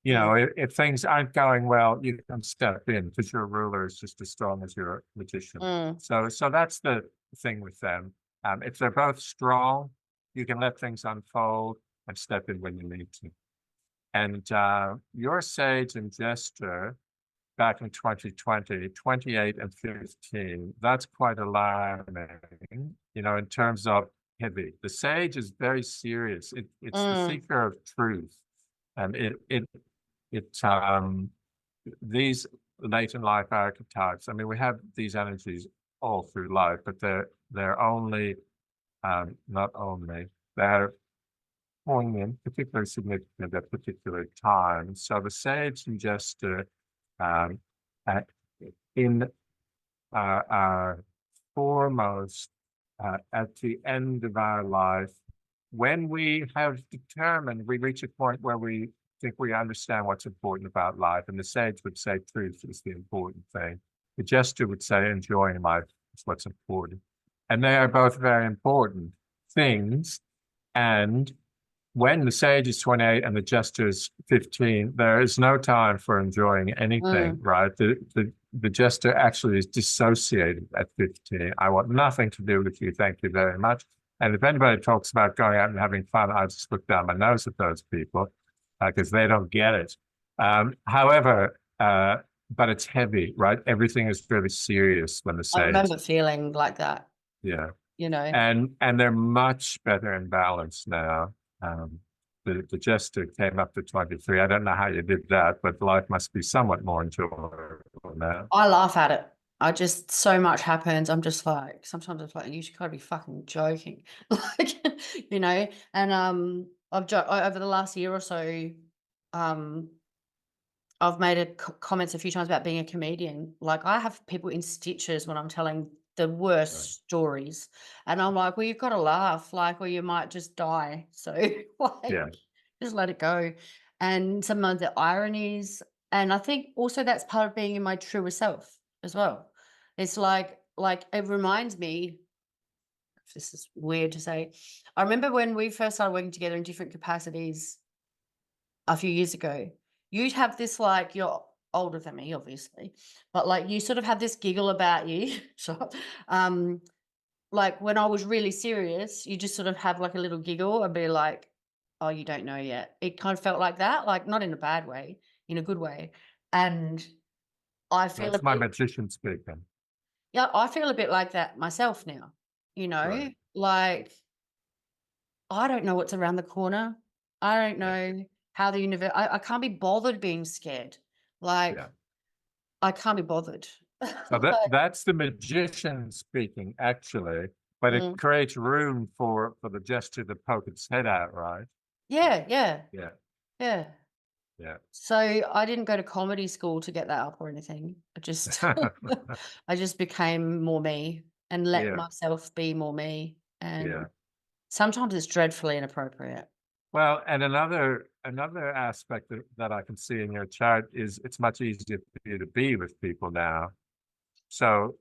You know, if things aren't going well, you can step in because your ruler is just as strong as your magician. Mm. So that's the thing with them. If they're both strong, you can let things unfold and step in when you need to. And your sage and jester back in 2020, 28 and 15, that's quite alarming, you know, in terms of heavy. The sage is very serious. It's the Mm. seeker of truth. And these late in life archetypes, I mean, we have these energies all through life, but they're only, not only, they're poignant, particularly significant at particular times. So the sage and jester, um, at, in our foremost at the end of our life, when we have determined, we reach a point where we think we understand what's important about life, and the sage would say truth is the important thing. The jester would say enjoying life is what's important. And they are both very important things. And when the sage is 28 and the jester is 15, there is no time for enjoying anything, Mm. right? The jester actually is dissociated at 15. I want nothing to do with you. Thank you very much. And if anybody talks about going out and having fun, I just look down my nose at those people because they don't get it. However, but it's heavy, right? Everything is really serious when the I sage, remember feeling like that, yeah. you know. And they're much better in balance now. Um, the jester came up to 23. I don't know how you did that, but life must be somewhat more enjoyable now. I laugh at it. I just so much happens. I'm just like sometimes it's like you should gotta be fucking joking, like you know. And over the last year or so, um, I've made comments a few times about being a comedian. Like I have people in stitches when I'm telling the Right. worst stories, and I'm like, well, you've got to laugh, like, or you might just die. So Yeah, like, just let it go. And some of the ironies, and I think also that's part of being in my truer self as well. It's like it reminds me. This is weird to say. I remember when we first started working together in different capacities a few years ago, you'd have this like you're older than me, obviously, but like you sort of had this giggle about you. So, um, like when I was really serious, you just sort of have like a little giggle and be like, "Oh, you don't know yet." It kind of felt like that, like not in a bad way, in a good way. And I feel a that's my bit, magician speaking. yeah, I feel a bit like that myself now. You Right. know, like I don't know what's around the corner. I don't Yeah. know how the universe. I can't be bothered being scared. Like Yeah. I can't be bothered. So Like, that's the magician speaking, actually, but it mm, creates room for the jester to poke its head out, right? yeah, yeah, Yeah. yeah. Yeah. So I didn't go to comedy school to get that up or anything. I just I just became more me and let Yeah. myself be more me. Yeah. And sometimes it's dreadfully inappropriate. Well, and another aspect that I can see in your chart is it's much easier for you to be with people now. So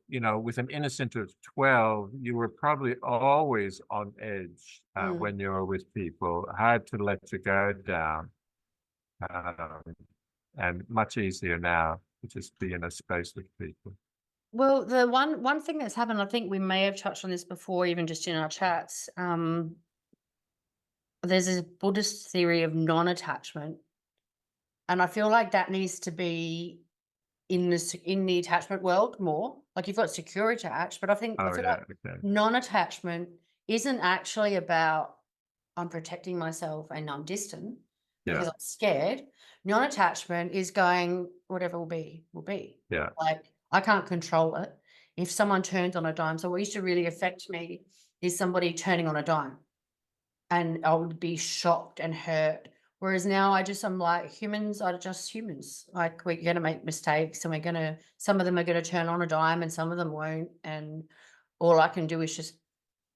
you know, with an innocent of 12, you were probably always on edge Mm. when you were with people, hard to let your guard down, um, and much easier now to just be in a space with people. Well, the one thing that's happened, I think we may have touched on this before, even just in our chats. There's this Buddhist theory of non-attachment, and I feel like that needs to be in the attachment world more. Like you've got secure attached, but I Oh feel yeah, like okay, non-attachment isn't actually about I'm protecting myself and I'm distant yeah, because I'm scared. Non-attachment is going whatever will be, will be. yeah, Like I can't control it. If someone turns on a dime, so what used to really affect me is somebody turning on a dime and I would be shocked and hurt. Whereas now I'm like, humans are just humans. Like we're gonna make mistakes and some of them are gonna turn on a dime and some of them won't. And all I can do is just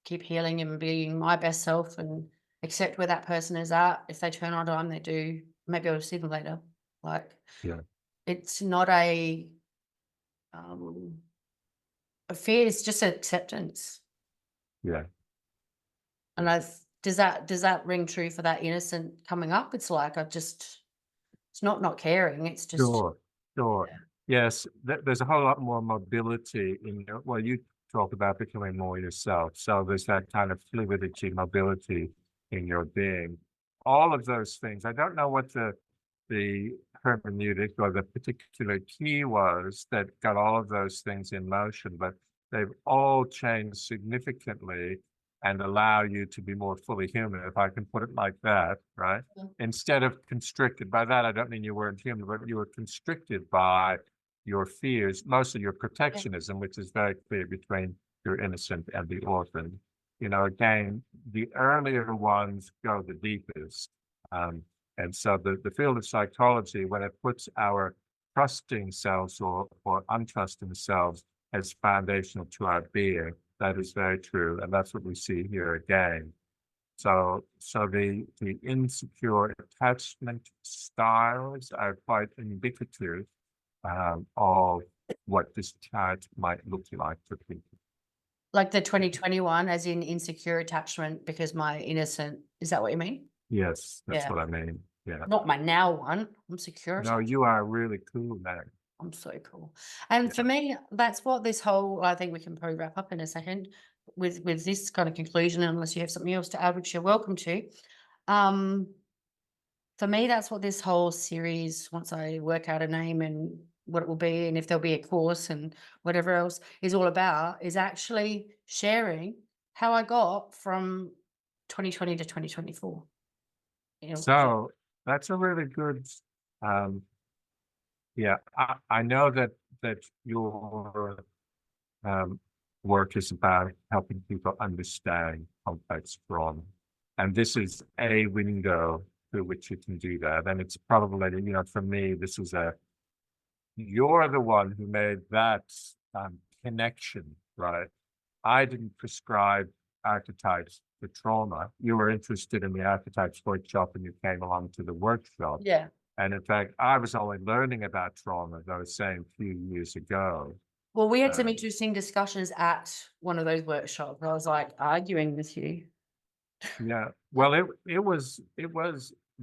keep healing and being my best self and accept where that person is at. If they turn on a dime, they do. Maybe I'll see them later. Like yeah, it's not um a fear, it's just acceptance. yeah. And I does that ring true for that innocent coming up? It's like I just It's not caring, it's just Sure, sure. Yes, there's a whole lot more mobility in your well, you talk about becoming more yourself. So there's that kind of fluidity, mobility in your being. All of those things. I don't know what the hermeneutic or the particular key was that got all of those things in motion, but they've all changed significantly and allow you to be more fully human, if I can put it like that, right? yeah. Instead of constricted. By that, I don't mean you weren't human, but you were constricted by your fears, mostly your Yeah. protectionism, which is very clear between your innocent and the orphan. You know, again, the earlier ones go the deepest. Um, and so the field of psychology, when it puts our trusting selves or untrusting selves as foundational to our being, that is very true. And that's what we see here again. So the insecure attachment styles are quite indicative of what this chart might look like for people. Like the 2021 as in insecure attachment because my innocent is that what you mean? Yes, that's Yeah. what I mean. Yeah. Not my now one. I'm secure No, attached. you are really cool, man. I'm so cool. And for Yeah. me, that's what this whole I think we can probably wrap up in a second with this kind of conclusion, unless you have something else to add, which you're welcome to. Um, for me, that's what this whole series, once I work out a name and what it will be, and if there'll be a course and whatever else is all about, is actually sharing how I got from 2020 to 2024. You know, So that's a really good um yeah, I know that your um, work is about helping people understand complex trauma. And this is a window through which you can do that. And it's probably, you know, for me, this is you're the one who made that connection, right? I didn't prescribe archetypes for trauma. You were interested in the archetypes workshop and you came along to the workshop. yeah. And in fact, I was only learning about trauma those same few years ago. Well, we had some Uh, interesting discussions at one of those workshops. I was like arguing with you. Yeah. Well, it was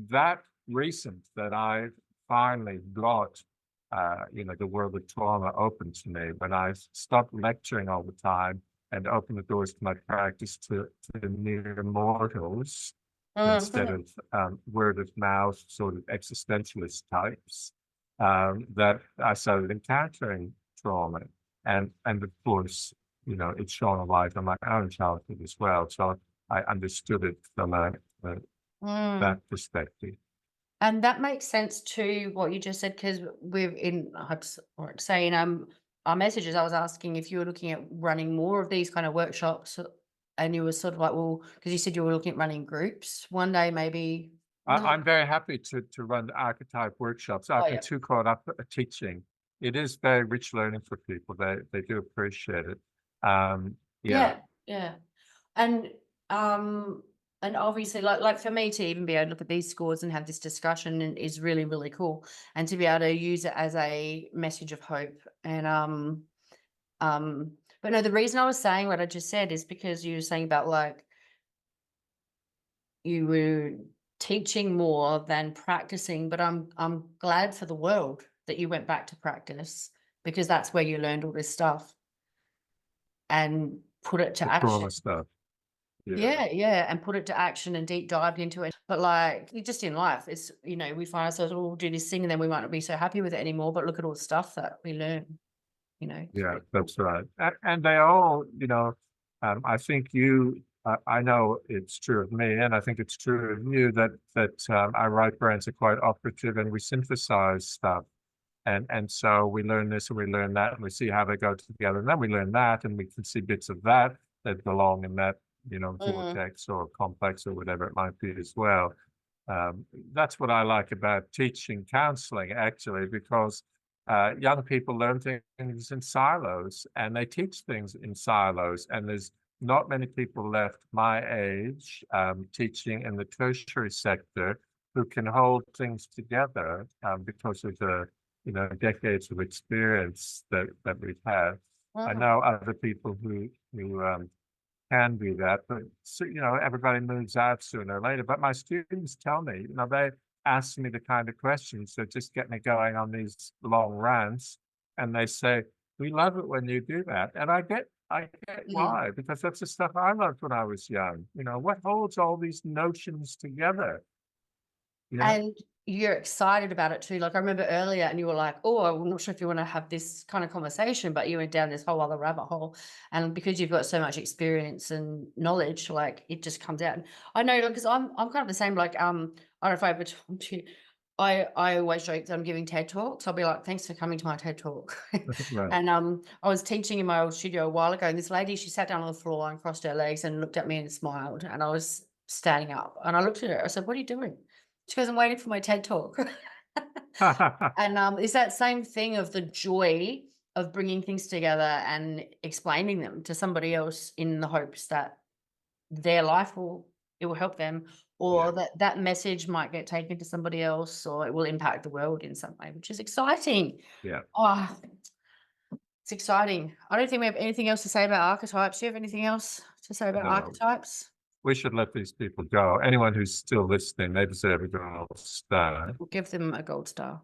that recent that I finally got you know, the world of trauma open to me when I stopped lecturing all the time and opened the doors to my practice to mere mortals instead Mhm. of word of mouth sort of existentialist types. That I started encountering trauma. And of course, you know, it's shone a light on my own childhood as well. So I understood it from a Mm. that perspective. And that makes sense to what you just said because we're in or saying our messages. I was asking if you were looking at running more of these kind of workshops, and you were sort of like, well, because you said you were looking at running groups one day, maybe. No. I'm very happy to run archetype workshops. I've Oh been yeah, too caught up teaching. It is very rich learning for people. They do appreciate it. Yeah, yeah, yeah. And um and obviously like for me to even be able to look at these scores and have this discussion is really, really cool. And to be able to use it as a message of hope. And but no, the reason I was saying what I just said is because you were saying about like you were teaching more than practicing, but I'm glad for the world that you went back to practice because that's where you learned all this stuff and put it to the action. trauma stuff. Yeah, Yeah, yeah, and put it to action and deep dived into it. But like just in life, it's we find ourselves, oh, we'll do this thing and then we might not be so happy with it anymore. But look at all the stuff that we learn, it's yeah, pretty cool. that's right. And they all, you know, I think I know it's true of me, and I think it's true of you that our right brains are quite operative, and we synthesize stuff. And so we learn this and we learn that and we see how they go together. And then we learn that and we can see bits of that that belong in that, you know, Mhm. vortex or complex or whatever it might be as well. That's what I like about teaching counseling, actually, because young people learn things in silos and they teach things in silos. And there's not many people left my age teaching in the tertiary sector who can hold things together because of the decades of experience that we've had. I Mhm. know other people who can do that, but so, everybody moves out sooner or later. But my students tell me, ask me the kind of questions that just get me going on these long rants, and they say, "We love it when you do that," and I get Mm. why, because that's the stuff I loved when I was young. What holds all these notions together? You know? And you're excited about it too. Like I remember earlier and you were like, "Oh, I'm not sure if you wanna have this kind of conversation," but you went down this whole other rabbit hole. And because you've got so much experience and knowledge, like it just comes out. And I know because I'm kind of the same, like, I don't know if I ever told you, I always joke that I'm giving TED Talks. I'll be like, "Thanks for coming to my TED Talk." Right. And I was teaching in my old studio a while ago, and this lady, she sat down on the floor and crossed her legs and looked at me and smiled. And I was standing up and I looked at her. I said, "What are you doing?" She goes, "I'm waiting for my TED Talk." And, it's that same thing of the joy of bringing things together and explaining them to somebody else in the hopes that their life will help them, Yeah, or that message might get taken to somebody else, or it will impact the world in some way, which is exciting. yeah. Oh, it's exciting. I don't think we have anything else to say about archetypes. Do you have anything else to say about No, archetypes? we should let these people go. Anyone who's still listening, they deserve a gold star. We'll give them a gold star.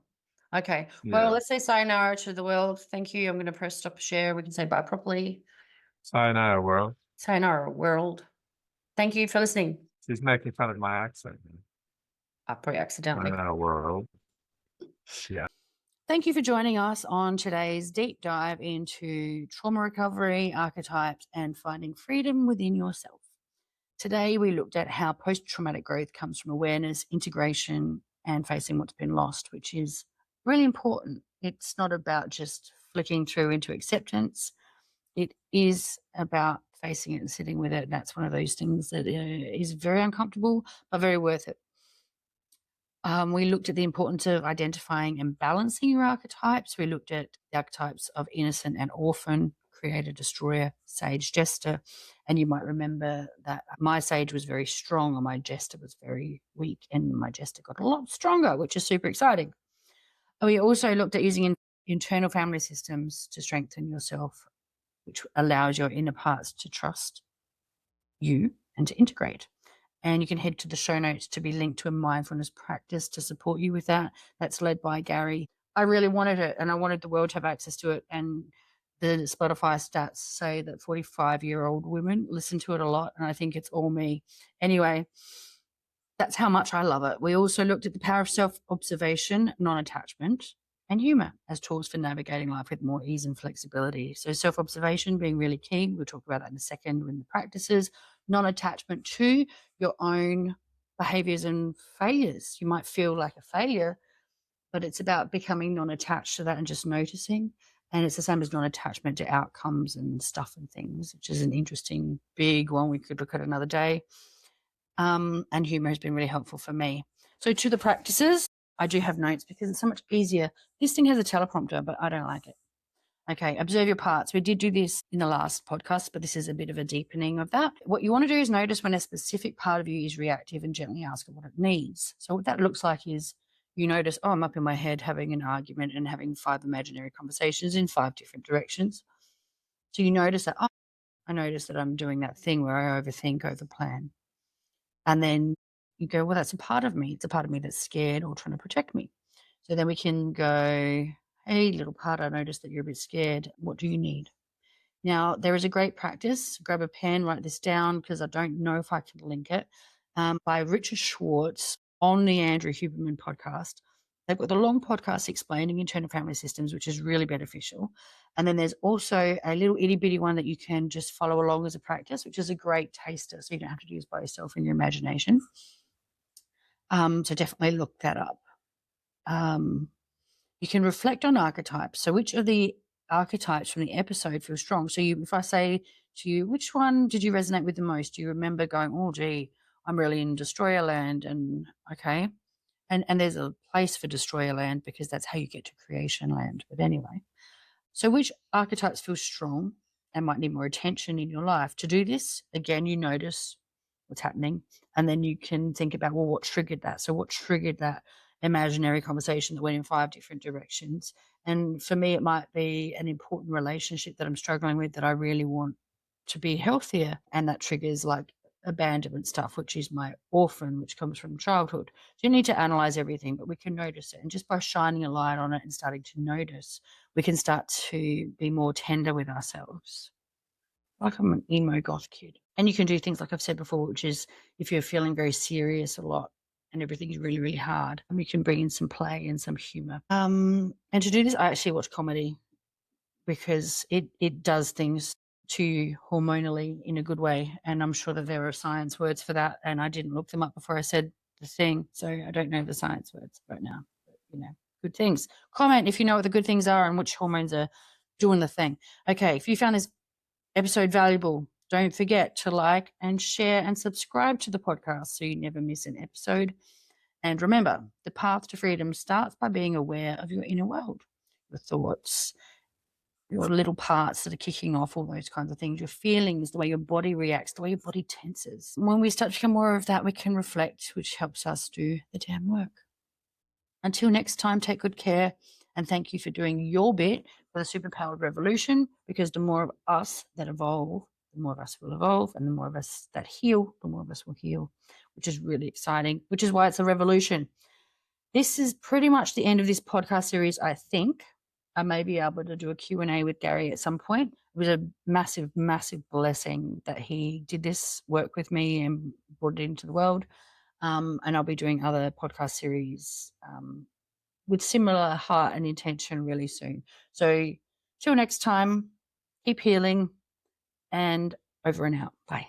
Okay. Well, Yeah. let's say sayonara to the world. Thank you. I'm going to press stop share. We can say bye properly. Sayonara, world. Sayonara, world. Thank you for listening. She's making fun of my accent. Probably accidentally. Sayonara, world. Yeah. Thank you for joining us on today's deep dive into trauma recovery, archetypes, and finding freedom within yourself. Today, we looked at how post traumatic growth comes from awareness, integration, and facing what's been lost, which is really important. It's not about just flicking through into acceptance, it is about facing it and sitting with it. That's one of those things that is very uncomfortable, but very worth it. We looked at the importance of identifying and balancing your archetypes. We looked at the archetypes of innocent and orphan, creator, destroyer, sage, jester. And you might remember that my sage was very strong and my jester was very weak, and my jester got a lot stronger, which is super exciting. We also looked at using internal family systems to strengthen yourself, which allows your inner parts to trust you and to integrate. And you can head to the show notes to be linked to a mindfulness practice to support you with that. That's led by Gary. I really wanted it and I wanted the world to have access to it. And the Spotify stats say that 45-year-old women listen to it a lot. And I think it's all me. Anyway, that's how much I love it. We also looked at the power of self observation, non attachment, and humor as tools for navigating life with more ease and flexibility. So, self observation being really key. We'll talk about that in a second in the practices. Non attachment to your own behaviors and failures. You might feel like a failure, but it's about becoming non attached to that and just noticing. And it's the same as non attachment to outcomes and stuff and things, which is an interesting big one we could look at another day. And humor has been really helpful for me. So to the practices, I do have notes because it's so much easier. This thing has a teleprompter, but I don't like it. Okay, observe your parts. We did do this in the last podcast, but this is a bit of a deepening of that. What you want to do is notice when a specific part of you is reactive and gently ask it what it needs. So what that looks like is you notice, oh, I'm up in my head having an argument and having 5 imaginary conversations in 5 different directions. So you notice that, oh, I notice that I'm doing that thing where I overthink, overplan. And then you go, well, that's a part of me. It's a part of me that's scared or trying to protect me. So then we can go, hey, little part, I noticed that you're a bit scared. What do you need? Now, there is a great practice. Grab a pen, write this down because I don't know if I can link it. By Richard Schwartz on the Andrew Huberman podcast. They've got the long podcast explaining internal family systems, which is really beneficial. And then there's also a little itty bitty one that you can just follow along as a practice, which is a great taster. So you don't have to do this by yourself in your imagination. So definitely look that up. You can reflect on archetypes. So which of the archetypes from the episode feel strong? So if I say to you, which one did you resonate with the most? Do you remember going, oh, gee, I'm really in destroyer land, and okay. And there's a place for destroyer land because that's how you get to creation land. But anyway, so which archetypes feel strong and might need more attention in your life? To do this, again, you notice what's happening, and then you can think about, well, what triggered that? So what triggered that imaginary conversation that went in 5 different directions? And for me, it might be an important relationship that I'm struggling with that I really want to be healthier. And that triggers like abandonment stuff, which is my orphan, which comes from childhood. So you need to analyze everything, but we can notice it. And just by shining a light on it and starting to notice, we can start to be more tender with ourselves. Like I'm an emo goth kid. And you can do things like I've said before, which is if you're feeling very serious a lot and everything's really, really hard, and we can bring in some play and some humor. And to do this, I actually watch comedy because it does things to you hormonally in a good way. And I'm sure that there are science words for that. And I didn't look them up before I said the thing. So I don't know the science words right now. But, good things. Comment if you know what the good things are and which hormones are doing the thing. Okay, if you found this episode valuable, don't forget to like and share and subscribe to the podcast so you never miss an episode. And remember, the path to freedom starts by being aware of your inner world, your thoughts, your little parts that are kicking off, all those kinds of things, your feelings, the way your body reacts, the way your body tenses. When we start to become more of that, we can reflect, which helps us do the damn work. Until next time, take good care. And thank you for doing your bit for the superpowered revolution, because the more of us that evolve, the more of us will evolve, and the more of us that heal, the more of us will heal, which is really exciting, which is why it's a revolution. This is pretty much the end of this podcast series, I think. I may be able to do a Q&A with Gary at some point. It was a massive, massive blessing that he did this work with me and brought it into the world. And I'll be doing other podcast series with similar heart and intention really soon. So till next time, keep healing, and over and out. Bye.